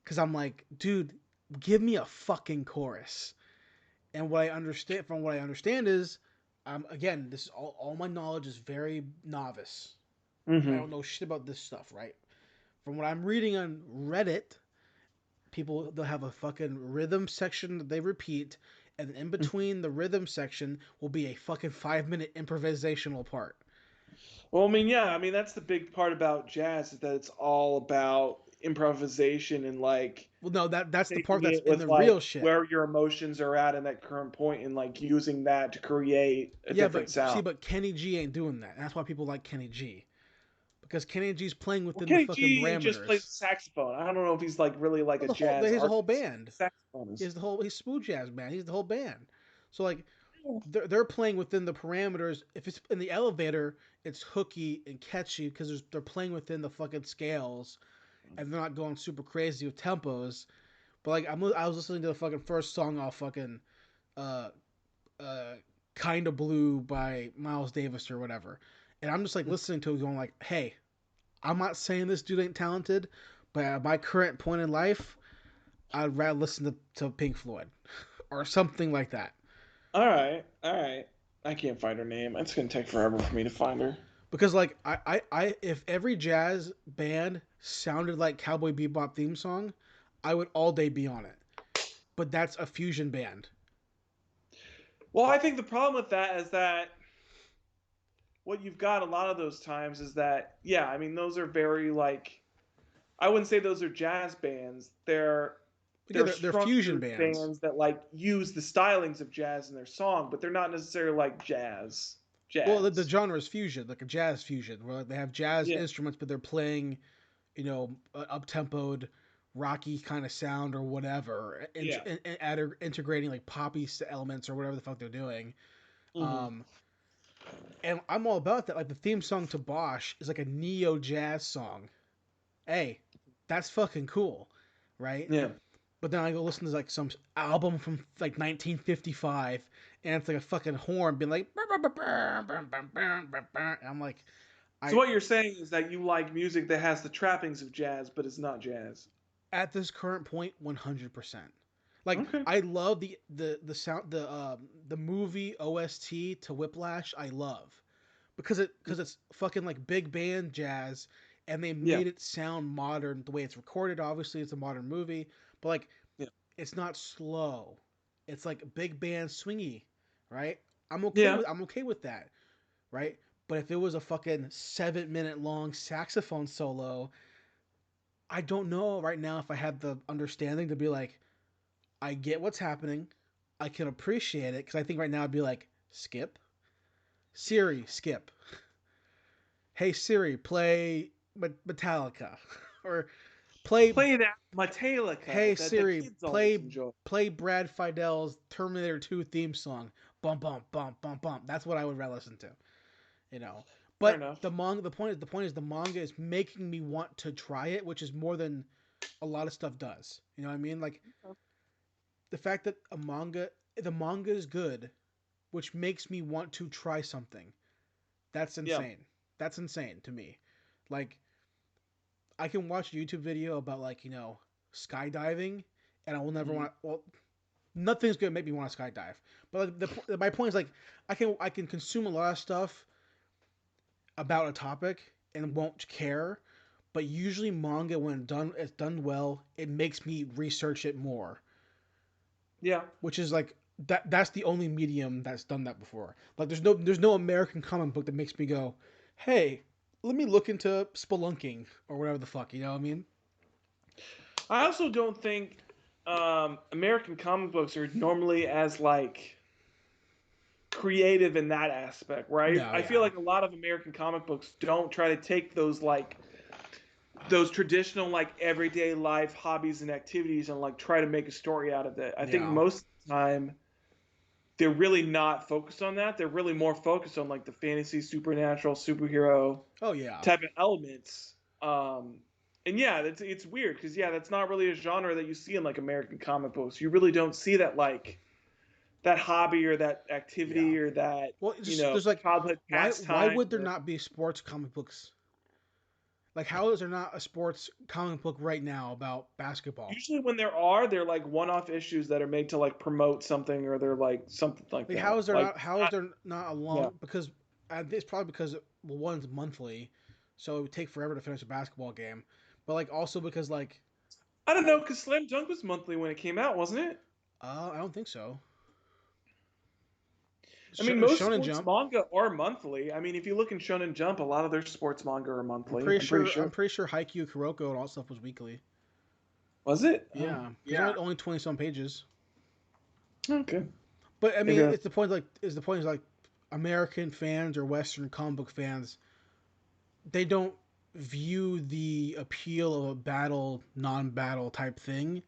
because I'm like, dude, give me a fucking chorus. And what I understand is, again, this is all my knowledge is very novice. I don't know shit about this stuff, right? From what I'm reading on Reddit, they'll have a fucking rhythm section that they repeat. And in between the rhythm section will be a fucking 5-minute improvisational part. Well, I mean, that's the big part about jazz is that it's all about improvisation and like. Well, no, that's the part that's in the real shit. Where your emotions are at in that current point and like using that to create a different sound. See, but Kenny G ain't doing that. And that's why people like Kenny G. because Kenny G's playing Well, within the Kenny fucking G just plays parameters. saxophone. I don't know if he's like really like Well, a jazz he's a whole artist. band. Saxophonist. He's smooth jazz man. He's the whole band. So like they're playing within the parameters. If it's in the elevator, it's hooky and catchy because they're playing within the fucking scales, and they're not going super crazy with tempos. But like I was listening to the fucking first song off fucking uh Kinda Blue by Miles Davis or whatever, and I'm just like listening to it going like, hey, I'm not saying this dude ain't talented, but at my current point in life, I'd rather listen to Pink Floyd or something like that. All right, all right. I can't find her name. It's gonna take forever for me to find her. Because like if every jazz band sounded like Cowboy Bebop theme song, I would all day be on it. But that's a fusion band. Well, I think the problem with that is that what you've got a lot of those times is that, yeah, I mean, those are very like, I wouldn't say those are jazz bands. They're They're fusion structured bands. bands that like use the stylings of jazz in their song, but they're not necessarily like jazz. Well, the Jazz. genre is fusion, like a jazz fusion, where like, they have jazz Yeah. instruments, but they're playing, up tempoed, rocky kind of sound or whatever, Yeah. and integrating like poppy elements or whatever the fuck they're doing. Mm-hmm. Um, and I'm all about that. Like the theme song to Bosch is like a neo jazz song. Hey, that's fucking cool, right? Yeah. But then I go listen to like some album from like 1955, and it's like a fucking horn being like, and I'm like, So I what you're saying is that you like music that has the trappings of jazz, but it's not jazz. at this current point 100%. Like Okay. I love the sound the movie OST to Whiplash. I love because it's fucking like big band jazz, and they Yeah. made it sound modern the way it's recorded. Obviously, it's a modern movie, but like Yeah. it's not slow. It's like big band swingy, right? Yeah. I'm okay with that, right? But if it was a fucking 7 minute long saxophone solo, I don't know right now if I had the understanding to be like, I get what's happening, I can appreciate it because I think right now I'd be like, skip, Siri, skip. Hey Siri, play Metallica, or play. Play that Metallica Hey that the Siri, kids always enjoy. play Brad Fidell's Terminator 2 theme song. Bump bump bump bump bump. That's what I would rather listen to. You know. Fair But enough. the point is the manga is making me want to try it, which is more than a lot of stuff does. You know what I mean? Like the fact that the manga is good, which makes me want to try something. That's Yeah. insane. That's insane to me. Like I can watch a YouTube video about like, skydiving, and I will never Mhm. want. Well, nothing's gonna make me want to skydive. But like, my point is like I can consume a lot of stuff about a topic and won't care. But usually manga, when it's done well, it makes me research it more. Yeah. Which is like that's the only medium that's done that before. Like there's no American comic book that makes me go, hey, let me look into spelunking or whatever the fuck. You know what I mean? I also don't think American comic books are normally as like creative in that aspect, right? No, I feel yeah. like a lot of American comic books don't try to take those like those traditional like everyday life hobbies and activities and like try to make a story out of it. I think Yeah. most of the time they're really not focused on that. They're really more focused on like the fantasy, supernatural, superhero Oh yeah. type of elements. And yeah, it's weird because yeah, that's not really a genre that you see in like American comic books. You really don't see that like that hobby or that Yeah. activity or that Well, just there's like childhood why pastime. would there not be sports comic books? Like how is there not a sports comic book right now about basketball? Usually when there are, they're like one-off issues that are made to like promote something or they're like something like Like that. Like how is there not a yeah. long because it's probably because well one's monthly, so it would take forever to finish a basketball game, but like also because like I don't know, because Slam Dunk was monthly when it came out, wasn't it? I don't think so. I mean, most Shonen sports Jump. manga are monthly. I mean, if you look in Shonen Jump, a lot of their sports manga are monthly. I'm pretty I'm sure. pretty sure Haikyuu, Kuroko, and all that stuff was weekly. Was it? Oh, Yeah, because only 20 some pages. okay. But I Maybe mean, it's the point. Is the point is like American fans or Western comic book fans, they don't. view the appeal of a battle, non-battle type thing.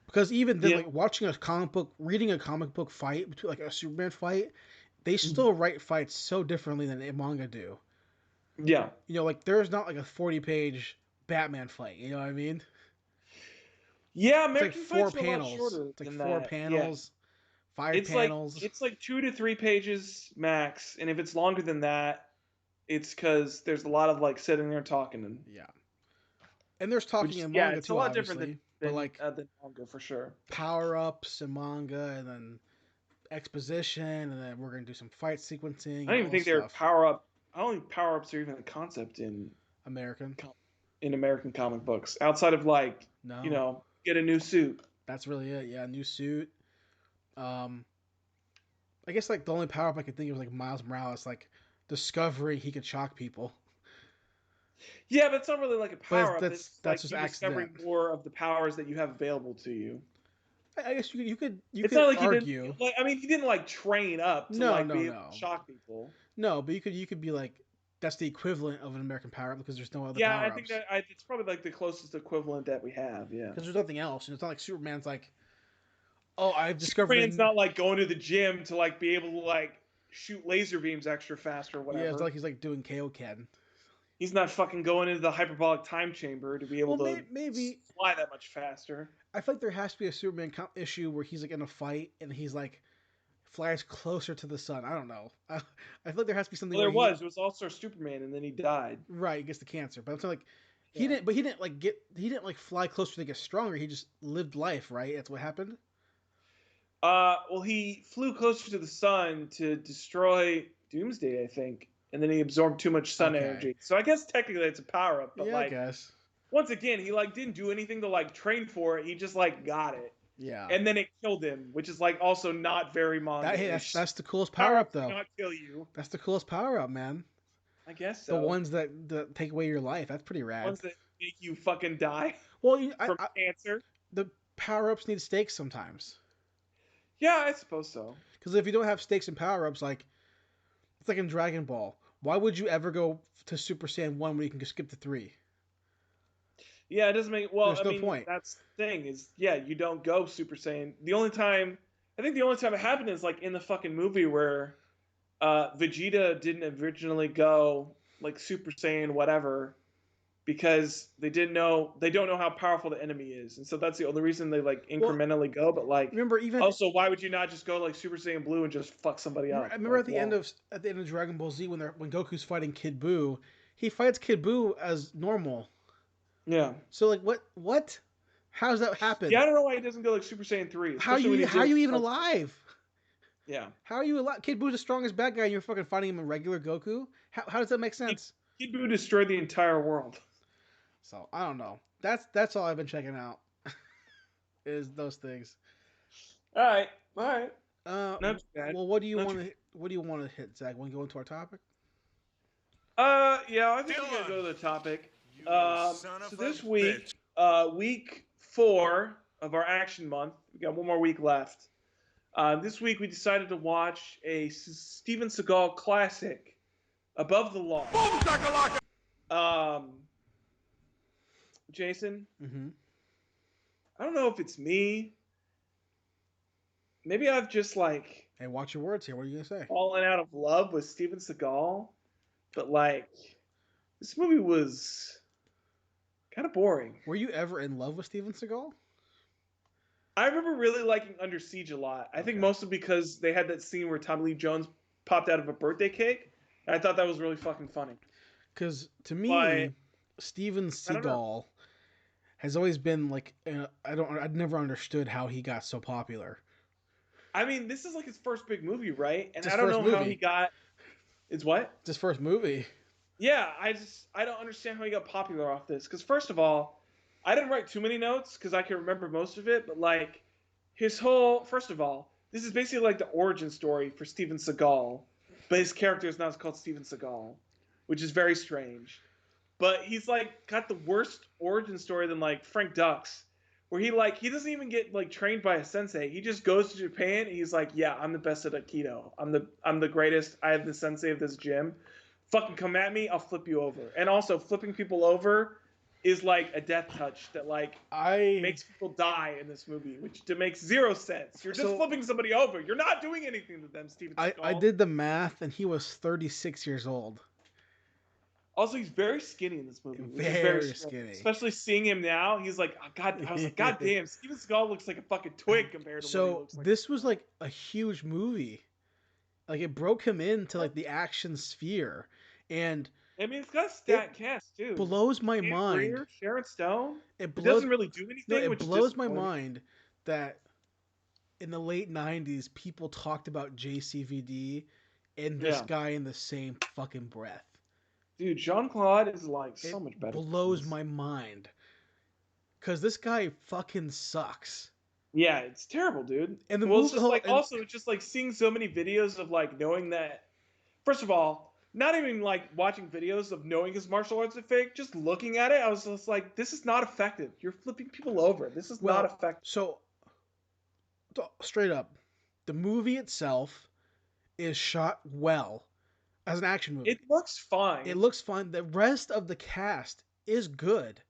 Because even then, Yeah. like watching a comic book, reading a comic book fight between like a Superman fight, they still write fights so differently than a manga do. Yeah. You know, like there's not like a 40-page Batman fight. You know what I mean? Yeah, It's like American four fights are a lot panels. shorter It's like than four that. Yeah. panels, five It's like panels. 2 to 3 pages max, and if it's longer than that, it's because there's a lot of like sitting there talking and Yeah, and there's talking which in yeah, manga it's a too, lot different obviously. But like than manga for sure. power ups in manga, and then exposition, and then we're gonna do some fight sequencing I and don't all even this think they're stuff. power up. I don't think power ups are even a concept American? in American comic books outside of like No, get a new suit. that's really it. Yeah, new suit. Um, I guess like the only power up I could think of was like Miles Morales, like discovering he could shock people. Yeah, but it's not really like a But power up. It's that's like just you discovering accident. more of the powers that you have available to you. I guess you It's could not like he didn't argue. like. I mean, he didn't like train up to No, like no, be able to no, shock people. no. But you could be like that's the equivalent of an American power up because there's no other Yeah, I power think ups. that it's probably like the closest equivalent that we have. Yeah. Because there's nothing else. And it's not like Superman's like, oh, I've discovered Superman's an not like going to the gym to like be able to like shoot laser beams extra fast or yeah. It's whatever. like he's like doing KO Ken. He's not fucking going into the hyperbolic time chamber to be able Well, to maybe fly that much faster. I feel like there has to be a Superman issue where he's like in a fight and he's like flies closer to the sun. I don't know. I feel like there has to be something Well, where there he was. It was also Superman, and then he died. right gets the cancer, but it's like Yeah. he didn't like fly closer to get stronger. He just lived life, right? That's what happened. Well, he flew closer to the sun to destroy Doomsday, I think, and then he absorbed too much sun Okay. energy. So I guess technically it's a power up, but Yeah, I like guess. once again, he like didn't do anything to like train for it. He just like got it, Yeah. and then it killed him, which is like also not very manga. Hey, that's the coolest power up though. Not kill you. That's the coolest power up, man. I guess so. The ones that take away your life. That's pretty rad. Ones that make you fucking die Well, from cancer. the power ups need stakes sometimes. Yeah, I suppose so. Because if you don't have stakes and power ups, like it's like in Dragon Ball. Why would you ever go to Super Saiyan 1 when you can just skip to 3? Yeah, it doesn't make There's no point. That's the thing is, yeah, you don't go Super Saiyan. The only time it happened is like in the fucking movie where Vegeta didn't originally go like Super Saiyan whatever because they don't know how powerful the enemy is, and so that's the only reason they like incrementally go. But like, remember even also, why would you not just go like Super Saiyan Blue and just fuck somebody up? I remember like, at the end of Dragon Ball Z when Goku's fighting Kid Buu, he fights Kid Buu as normal. Yeah. So like what? How does that happen? Yeah, I don't know why he doesn't go like Super Saiyan 3. How are you even alive? Yeah. How are you alive? Kid Buu's the strongest bad guy and you're fucking fighting him in regular Goku? How does that make sense? Kid Buu destroyed the entire world. So I don't know. That's all I've been checking out. Is those things. All right. Not too bad. Well, what do you want to hit, Zach? Want to go into our topic? Yeah, I think we're gonna go to the topic. So this week, week 4 of our action month, we got one more week left. This week we decided to watch a Steven Seagal classic, Above the Law. Jason, I don't know if it's me. Maybe I've just like hey, watch your words here. What are you gonna say? Fallen out of love with Steven Seagal, but like this movie was kind of boring. Were you ever in love with Steven Seagal? I remember really liking Under Siege a lot. I think mostly because they had that scene where Tommy Lee Jones popped out of a birthday cake. And I thought that was really fucking funny. Because to me, Steven Seagal has always been like I'd never understood how he got so popular. I mean, this is like his first big movie, right? And It's I don't know how he got. It's what? It's his first movie. Yeah, I don't understand how he got popular off this. Because first of all, I didn't write too many notes because I can remember most of it. But like, first of all, this is basically like the origin story for Steven Seagal, but his character is not called Steven Seagal, which is very strange. But he's like got the worst origin story than like Frank Dux, where he doesn't even get like trained by a sensei. He just goes to Japan and he's like, yeah, I'm the best at Aikido. I'm the greatest. I have the sensei of this gym. fucking come at me, I'll flip you over. And also, flipping people over is like a death touch that like makes people die in this movie, which makes zero sense. You're just flipping somebody over. You're not doing anything to them, Steven Seagal. I did the math, and he was 36 years old. Also, he's very skinny in this movie. Which very is very skinny. Especially seeing him now, he's like, oh, God. I was like, God damn, Steven Seagal looks like a fucking twig compared to what he looks like. So this was like a huge movie. Like it broke him into like the action sphere, and I mean, it's got a stacked cast too. Blows my mind. Greer, Sharon Stone. It doesn't really do anything. No, it blows my mind that in the late '90s, people talked about JCVD and this guy in the same fucking breath. Dude, Jean-Claude is like so much better. It blows my mind. Cause this guy fucking sucks. Yeah, it's terrible, dude. And the it's just like also it's just like seeing so many videos of like knowing that. First of all, not even like watching videos of knowing his martial arts are fake. Just looking at it, I was just like, this is not effective. You're flipping people over. This is not effective. So, straight up, the movie itself is shot well as an action movie. It looks fine. It looks fine. The rest of the cast is good.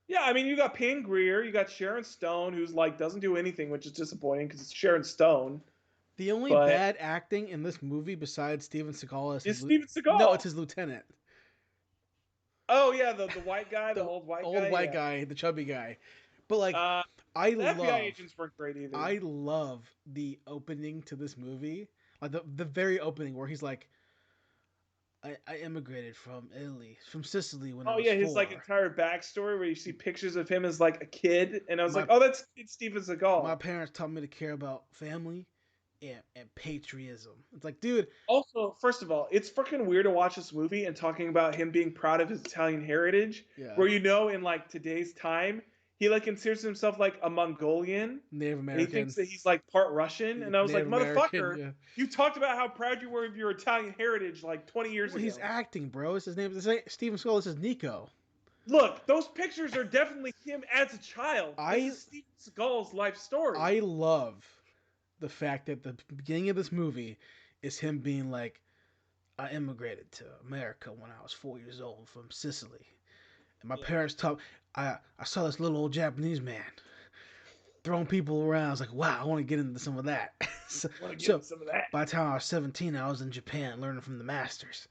Yeah, I mean, you got Pam Grier, you got Sharon Stone, who's like doesn't do anything, which is disappointing because it's Sharon Stone. The only bad acting in this movie besides Steven Seagal is Steven Seagal. No, it's his lieutenant. Oh yeah, the white guy, the old white guy, the chubby guy. But like, the FBI agents weren't great either. I love the opening to this movie, like the very opening where he's like, I immigrated from Italy, from Sicily when I was 4. His like entire backstory where you see pictures of him as like a kid, and I was like, oh, it's Steven Seagal. My parents taught me to care about family and patriotism. It's like, dude. Also, first of all, it's freaking weird to watch this movie and talking about him being proud of his Italian heritage, where in like today's time, he like considers himself like a Mongolian, Native American. And he thinks that he's like part Russian, and I was Native like, motherfucker, you talked about how proud you were of your Italian heritage like 20 years ago. He's acting, bro. His name is Steven Seagal. This is Nico. Look, those pictures are definitely him as a child. This is Steven Seagal's life story. I love the fact that the beginning of this movie is him being like, I immigrated to America when I was 4 years old from Sicily. And my parents taught I saw this little old Japanese man throwing people around. I was like, wow, I want to get into some of that. so by the time I was 17, I was in Japan learning from the masters.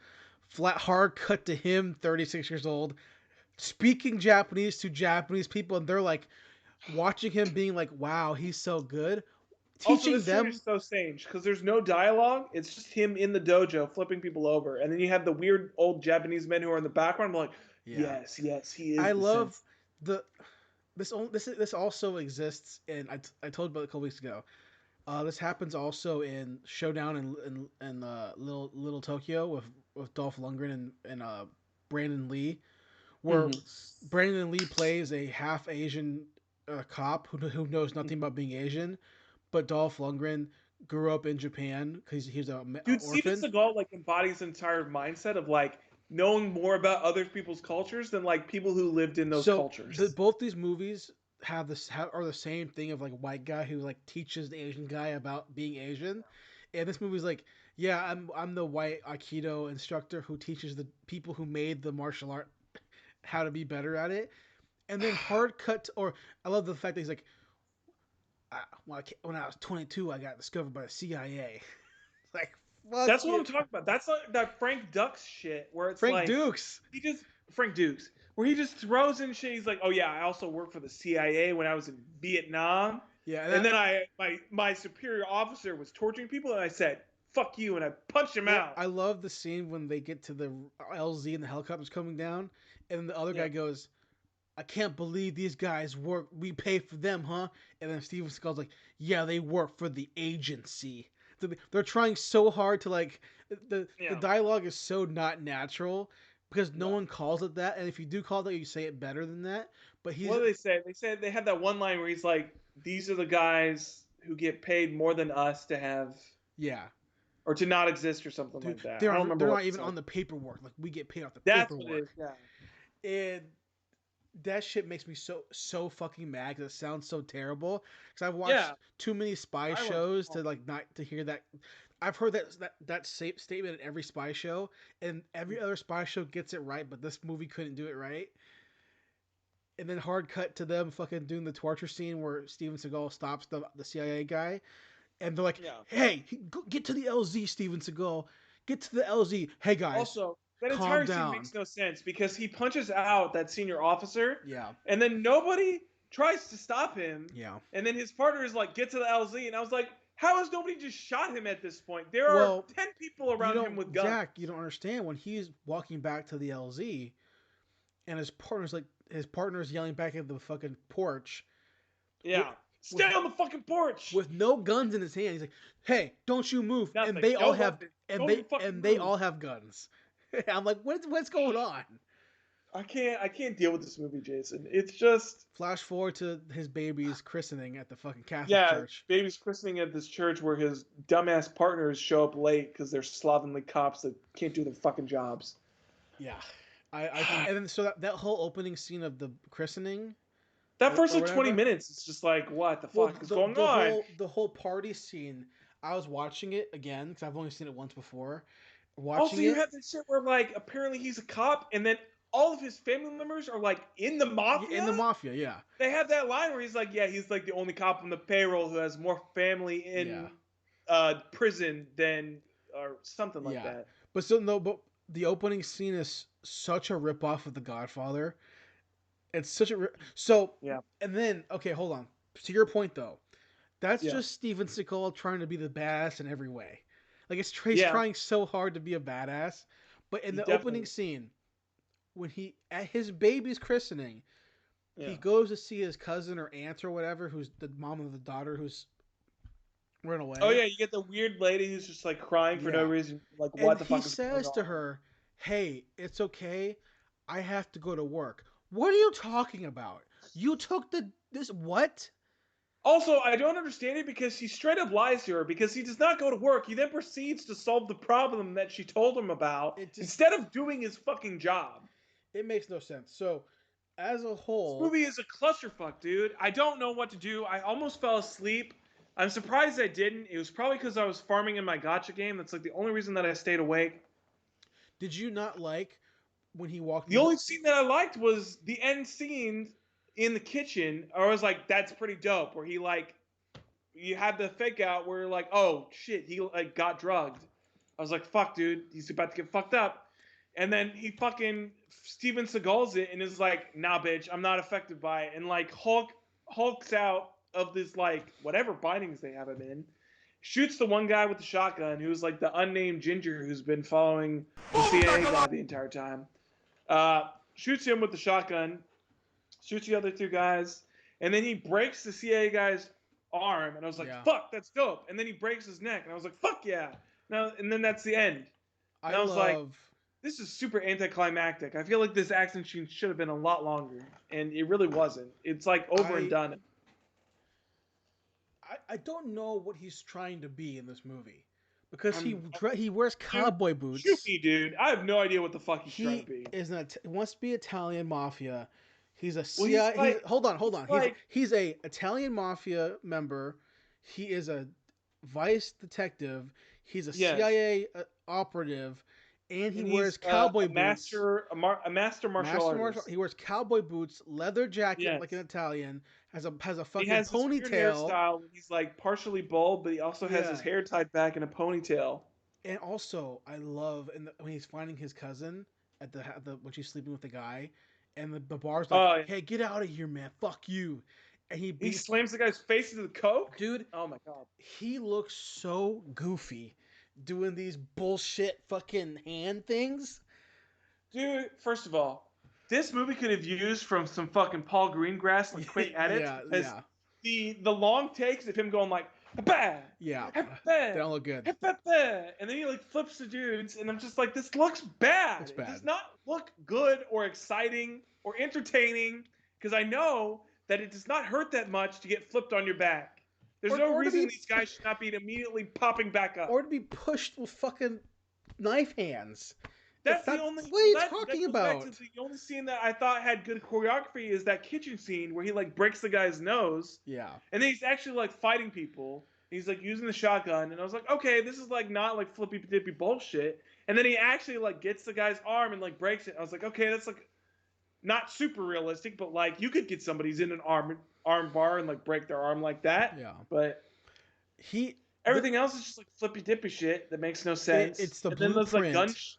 Flat hard cut to him, 36 years old, speaking Japanese to Japanese people, and they're like watching him being like, wow, he's so good. Teaching them is so strange because there's no dialogue. It's just him in the dojo flipping people over, and then you have the weird old Japanese men who are in the background. I'm like, yes, he is. I love this also exists, and I told you about it a couple weeks ago. This happens also in Showdown in Little Tokyo with Dolph Lundgren and Brandon Lee, where Brandon Lee plays a half Asian cop who knows nothing about being Asian. But Dolph Lundgren grew up in Japan because he's an orphan. Dude, Steven Seagal like embodies the entire mindset of like knowing more about other people's cultures than like people who lived in those cultures. Both these movies are the same thing of like a white guy who like teaches the Asian guy about being Asian, and this movie's like, yeah, I'm the white Aikido instructor who teaches the people who made the martial art how to be better at it, and then hard cut. Or I love the fact that he's like, when I was 22, I got discovered by the CIA. Like, that's what I'm talking about. That's like that Frank Dux shit where it's Frank Dukes, where he just throws in shit. He's like, oh yeah, I also worked for the CIA when I was in Vietnam. Yeah, and then my superior officer was torturing people, and I said, fuck you, and I punched him out. I love the scene when they get to the LZ and the helicopter's coming down, and the other guy goes, I can't believe these guys work. We pay for them, huh? And then Steven Seagal's like, yeah, they work for the agency. They're trying so hard to like, the dialogue is so not natural because no one calls it that. And if you do call it that, you say it better than that. But what do they say? They said they had that one line where he's like, these are the guys who get paid more than us to have. Yeah. Or to not exist or something like that. They're not even on the paperwork. Like we get paid off the paperwork. That's what it is, yeah. And that shit makes me so fucking mad because it sounds so terrible. Because I've watched too many spy shows to like not to hear that. I've heard that statement in every spy show, and every other spy show gets it right, but this movie couldn't do it right. And then hard cut to them fucking doing the torture scene where Steven Seagal stops the CIA guy, and they're like, "Hey, get to the LZ, Steven Seagal. Get to the LZ. Hey guys, also that calm entire down." scene makes no sense because he punches out that senior officer, Yeah, and then nobody tries to stop him. Yeah, and then his partner is like, "Get to the LZ," and I was like, "How has nobody just shot him at this point? There are 10 people around him with guns." Jack, you don't understand when he's walking back to the LZ, and his partner's yelling back at the fucking porch. Yeah. Stay on the fucking porch with no guns in his hand. He's like, "Hey, don't you move!" Nothing. And they all have they all have guns. I'm like, what's going on? I can't deal with this movie, Jason. It's just flash forward to his baby's christening at the fucking Catholic church. Yeah, baby's christening at this church where his dumbass partners show up late because they're slovenly cops that can't do their fucking jobs. Yeah, and then so that whole opening scene of the christening. That first like 20 minutes, it's just like, what the fuck is going on? The whole party scene, I was watching it again because I've only seen it once before. Also, you have this shit where like apparently he's a cop, and then all of his family members are like in the mafia. In the mafia, yeah. They have that line where he's like, "Yeah, he's like the only cop on the payroll who has more family in prison than or something like that." But the opening scene is such a ripoff of The Godfather. It's such a and then okay, hold on. To your point though, that's just Steven Seagal trying to be the badass in every way. Like he's trying so hard to be a badass, but in the opening scene, when he at his baby's christening, he goes to see his cousin or aunt or whatever, who's the mom of the daughter who's run away. Oh yeah, you get the weird lady who's just like crying for no reason. Like what the fuck? He says to her, "Hey, it's okay. I have to go to work." What are you talking about? You took this what? Also, I don't understand it because he straight up lies to her because he does not go to work. He then proceeds to solve the problem that she told him about instead of doing his fucking job. It makes no sense. So, as a whole, this movie is a clusterfuck, dude. I don't know what to do. I almost fell asleep. I'm surprised I didn't. It was probably because I was farming in my gacha game. That's like the only reason that I stayed awake. Did you not like when he walked? The only scene that I liked was the end scene in the kitchen. I was like, that's pretty dope. Where he like, you had the fake out where you're like, oh shit, he like got drugged. I was like, fuck, dude, he's about to get fucked up. And then he fucking Steven Seagal's it and is like, nah, bitch, I'm not affected by it. And like hulks out of this like whatever bindings they have him in, shoots the one guy with the shotgun who's like the unnamed ginger who's been following the CIA guy the entire time. Shoots him with the shotgun, shoots the other two guys, and then he breaks the CIA guy's arm, and I was like, fuck, that's dope. And then he breaks his neck, and I was like, fuck yeah. And then that's the end. And I was like, this is super anticlimactic. I feel like this action scene should have been a lot longer, and it really wasn't. It's like over and done. I don't know what he's trying to be in this movie. Because he wears cowboy boots. Shoot me, dude. I have no idea what the fuck he's trying to be. He wants to be Italian mafia. He's a CIA. Hold on. He's a Italian mafia member. He is a vice detective. He's a CIA operative, and he wears cowboy boots. A master martial artist. He wears cowboy boots, leather jacket like an Italian. Has a fucking he has ponytail. This hairstyle. He's like partially bald, but he also has his hair tied back in a ponytail. And also, I love when he's finding his cousin at the when she's sleeping with the guy, and the bar's like, "Hey, get out of here, man! Fuck you!" And he slams the guy's face into the coke. Dude, oh my god, he looks so goofy doing these bullshit fucking hand things. Dude, first of all, this movie could have used from some fucking Paul Greengrass like quick edits. The long takes of him going like, bah, they don't look good. And then he like flips the dudes, and I'm just like, this looks bad. It's bad. It does not look good or exciting or entertaining because I know that it does not hurt that much to get flipped on your back. There's no reason these guys should not be immediately popping back up. Or to be pushed with fucking knife hands. That's the only. What are you That talking goes back to about? the only scene that I thought had good choreography is that kitchen scene where he like breaks the guy's nose. Yeah. And then he's actually like fighting people. He's like using the shotgun, and I was like, okay, this is like not like flippy dippy bullshit. And then he actually like gets the guy's arm and like breaks it. I was like, okay, that's like not super realistic, but like you could get somebody's in an arm bar and like break their arm like that. Yeah. But everything else is just like flippy dippy shit that makes no sense. It's the and then there's like blueprint.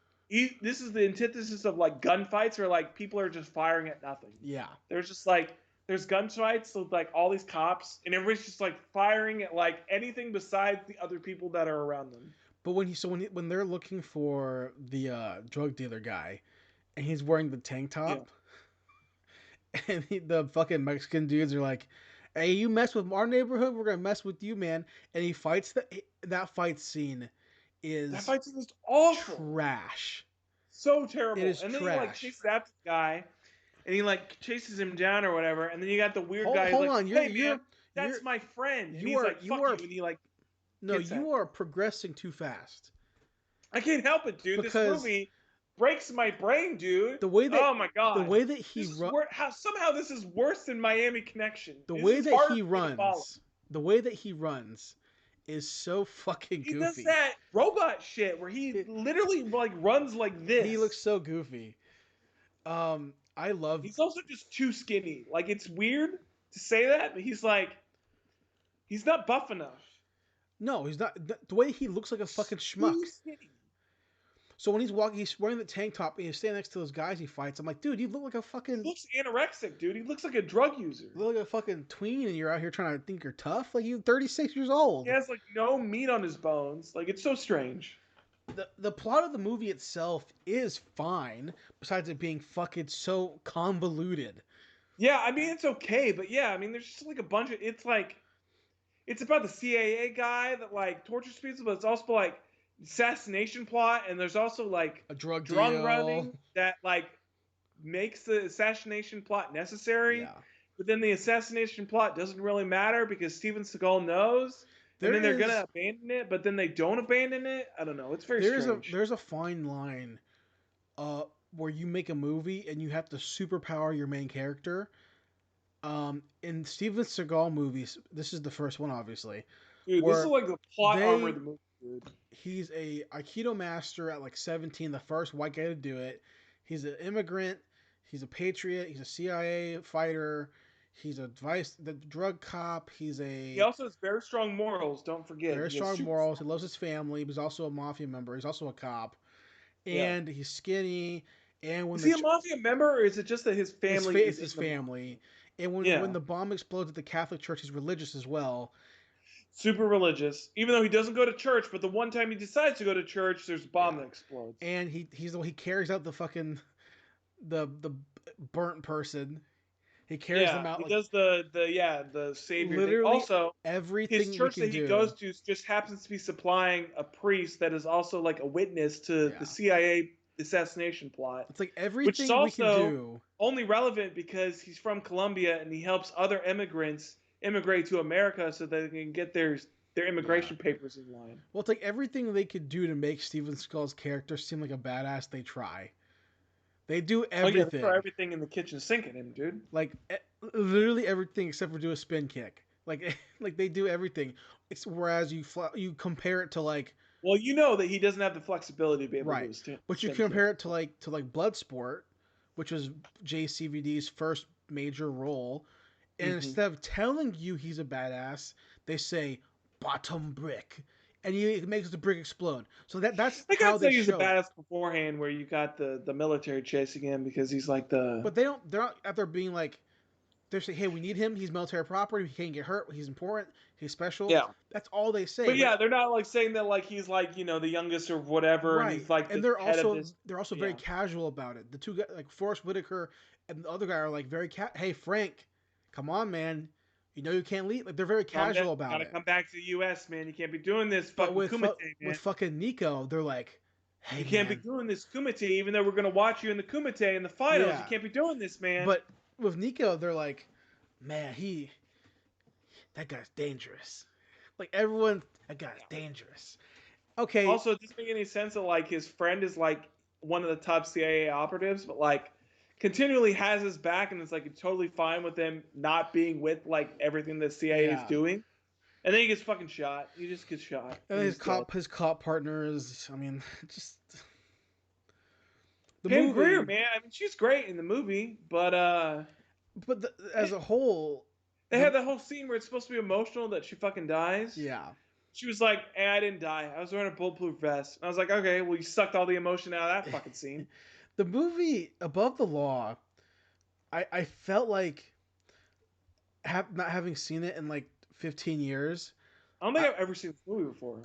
This is the antithesis of like gunfights where like people are just firing at nothing. Yeah. There's just like there's gunfights with like all these cops and everybody's just like firing at like anything besides the other people that are around them. But when they're looking for the drug dealer guy, and he's wearing the tank top, and the fucking Mexican dudes are like, "Hey, you mess with our neighborhood, we're gonna mess with you, man." And he fights that fight scene is awful, trash, so terrible. It is and trash. Then he like chases after the guy, and he like chases him down or whatever. And then you got the weird guy. Hold like, on, hey man, that's my friend. And he's like, fuck you, and he like. No, you are progressing too fast. I can't help it, dude. This movie breaks my brain, dude. The way that, oh my god, the way that he somehow this is worse than Miami Connection. The way that he runs is so fucking goofy. He does that robot shit where he literally like runs like this. He looks so goofy. He's also just too skinny. Like it's weird to say that, but he's not buff enough. No, he's not. The way he looks like a fucking schmuck. So when he's walking, he's wearing the tank top, and he's standing next to those guys he fights. I'm like, dude, you look like a fucking. He looks anorexic, dude. He looks like a drug user. You look like a fucking tween, and you're out here trying to think you're tough. Like you're 36 years old. He has like no meat on his bones. Like it's so strange. The plot of the movie itself is fine, besides it being fucking so convoluted. Yeah, I mean it's okay, but yeah, I mean there's just like a bunch of it's about the CIA guy that like tortures people, but it's also like assassination plot, and there's also like a drug running that like makes the assassination plot necessary. Yeah. But then the assassination plot doesn't really matter because Steven Seagal knows, and then they're gonna abandon it, but then they don't abandon it. I don't know. It's very strange. There's a fine line, where you make a movie and you have to superpower your main character. In Steven Seagal movies, this is the first one, obviously. Dude, this is like the plot armor of the movie, dude. He's a Aikido master at like 17, the first white guy to do it. He's an immigrant. He's a patriot. He's a CIA fighter. He's the drug cop. He also has very strong morals. Don't forget. Very strong morals. He loves his family. He's also a mafia member. He's also a cop, and he's skinny. And when is he a mafia member, or is it just that his family? It's his family. And when the bomb explodes at the Catholic Church, he's religious as well. Super religious, even though he doesn't go to church. But the one time he decides to go to church, there's a bomb that explodes. And he carries out the fucking the burnt person. He carries them out. He does the savior. Literally thing. Also, everything his church that he goes to just happens to be supplying a priest that is also like a witness to the CIA assassination plot. It's like everything which is also we can do. Only relevant because he's from Colombia and he helps other immigrants immigrate to America so that they can get their immigration papers in line. Well, it's like everything they could do to make Steven Seagal's character seem like a badass, they try. They do everything. They throw everything in the kitchen sink at him, dude. Like literally everything except for do a spin kick. Like they do everything. Whereas you compare it to like. Well, you know that he doesn't have the flexibility to be able to do his but you compare it to like Bloodsport, which was JCVD's first major role, and instead of telling you he's a badass, they say bottom brick, and it makes the brick explode. So that's how they show. He's a badass beforehand, where you got the military chasing him because he's like the. But they're not out there being like. They're saying, hey, we need him. He's military property. He can't get hurt. He's important. He's special. Yeah. That's all they say. But yeah, they're not like saying that like he's like, the youngest or whatever. Right. And he's like, and they're also very casual about it. The two guys, like Forrest Whitaker and the other guy, are like very hey, Frank, come on, man. You know you can't leave. Like they're very casual about it. Gotta come back to the U.S., man. You can't be doing this. But with fucking Nico, they're like, hey, you can't be doing this Kumite, even though we're gonna watch you in the Kumite in the finals. Yeah. You can't be doing this, man. But with Nico, they're like, man, that guy's dangerous. Like everyone, that guy's dangerous. Okay. Also, it doesn't make any sense that like his friend is like one of the top CIA operatives, but like continually has his back and is like totally fine with him not being with like everything the CIA is doing. And then he gets fucking shot. He just gets shot. And his cop partner is, I mean, just the Pam movie. Grier, man. I mean, she's great in the movie, but as a whole, they had that whole scene where it's supposed to be emotional that she fucking dies. Yeah. She was like, hey, I didn't die. I was wearing a bulletproof vest. And I was like, okay, well, you sucked all the emotion out of that fucking scene. The movie Above the Law, I felt like not having seen it in like 15 years. I don't think I've ever seen this movie before.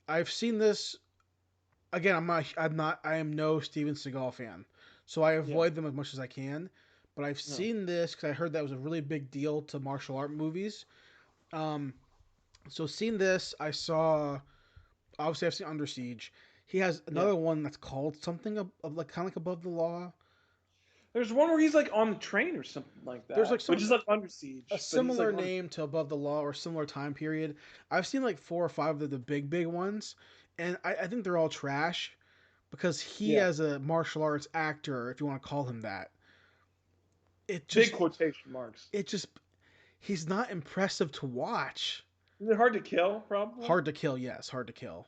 I've seen this. Again, I am no Steven Seagal fan, so I avoid them as much as I can. But I've seen this because I heard that was a really big deal to martial art movies. So seen this, I saw. Obviously, I've seen Under Siege. He has another one that's called something of like kind of like Above the Law. There's one where he's like on the train or something like that. There's like which is like Under Siege. A similar name to Above the Law or similar time period. I've seen like 4 or 5 of the big ones, and I think they're all trash because he as a martial arts actor, if you want to call him that, it just big quotation marks. It just he's not impressive to watch. Is it hard to kill? Probably hard to kill. Yes, hard to kill.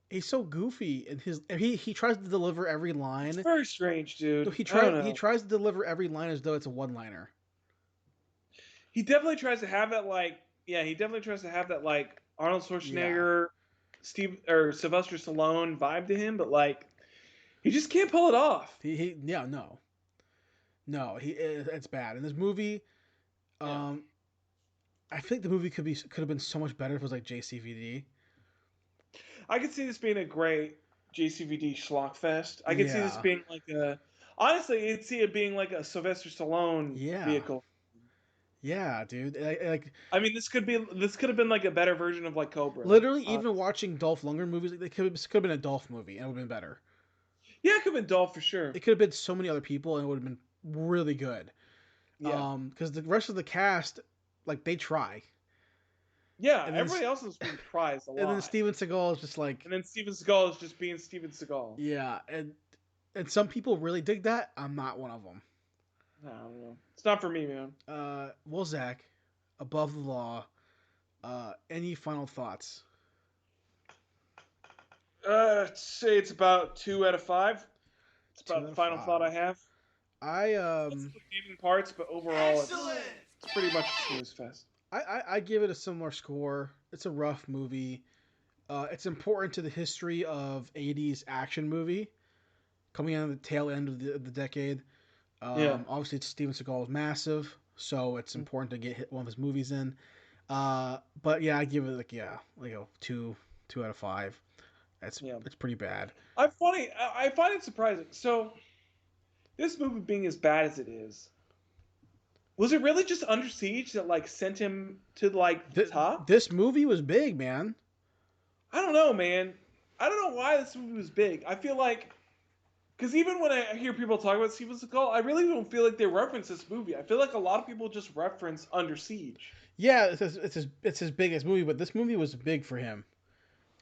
He's so goofy, and he tries to deliver every line. It's very strange, dude. He tries to deliver every line as though it's a one-liner. He definitely tries to have that like Arnold Schwarzenegger, Sylvester Stallone vibe to him, but like he just can't pull it off. It's bad. In this movie, I think the movie could have been so much better if it was like JCVD. I could see this being a great JCVD schlock fest. I could see this being like honestly, I'd see it being like a Sylvester Stallone vehicle. Yeah, dude. I mean, this could have been like a better version of like Cobra. Literally, even watching Dolph Lundgren movies, it could have been a Dolph movie, and it would have been better. Yeah, it could have been Dolph for sure. It could have been so many other people, and it would have been really good. Yeah. Because the rest of the cast, like, they try. Yeah, and everybody else is being prized a lot. And then Steven Seagal is just like... And then Steven Seagal is just being Steven Seagal. Yeah, and some people really dig that. I'm not one of them. I don't know. It's not for me, man. Well, Zach, Above the Law, any final thoughts? I'd say it's about 2 out of 5. It's about the final thought I have. Gaming parts, but overall, it's pretty much a snooze fest. I give it a similar score. It's a rough movie. It's important to the history of 80s action movie, coming out of the tail end of the decade. Obviously, Steven Seagal is massive, so it's important to get one of his movies in. But yeah, I give it like a 2 out of 5. It's pretty bad. I find it surprising. So, this movie being as bad as it is, was it really just Under Siege that like sent him to like the top? This movie was big, man. I don't know, man. I don't know why this movie was big. I feel like, because even when I hear people talk about Steven Seagal, I really don't feel like they reference this movie. I feel like a lot of people just reference Under Siege. Yeah, it's his biggest movie, but this movie was big for him.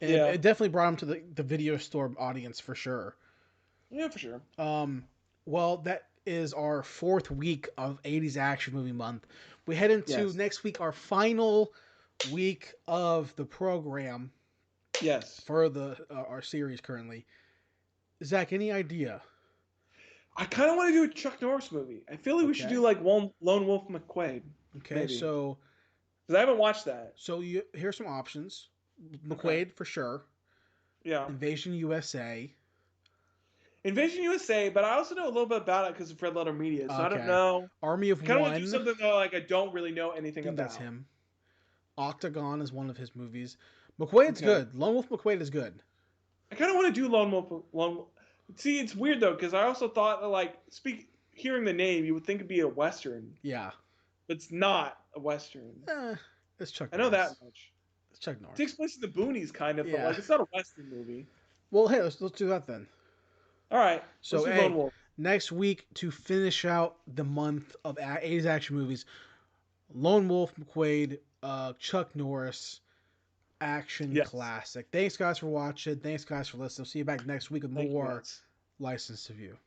And it definitely brought him to the video store audience for sure. Yeah, for sure. Well, that is our 4th week of 80s action movie month. We head into next week, our final week of the program. Yes. For our series currently. Zach, any idea? I kind of want to do a Chuck Norris movie. I feel like we should do like Lone Wolf McQuade. Okay, maybe. So... Because I haven't watched that. So here's some options. McQuade for sure. Yeah. Invasion USA, but I also know a little bit about it because of Red Letter Media, so I don't know. Army of One. I kind of want to do something though, like I don't really know anything about. That's him. Octagon is one of his movies. McQuade's good. Lone Wolf McQuade is good. I kind of want to do Lone Wolf. See, it's weird though because I also thought that like hearing the name, you would think it'd be a Western. Yeah. But it's not a Western. It's Chuck Norris. I know that much. It's Chuck Norris. It takes place in the boonies, kind of, but like it's not a Western movie. Well, hey, let's do that then. All right. So, next week to finish out the month of 80s action movies, Lone Wolf McQuade, Chuck Norris. action classic. Thanks, guys, for watching. Thanks, guys, for listening. See you back next week with more License to View.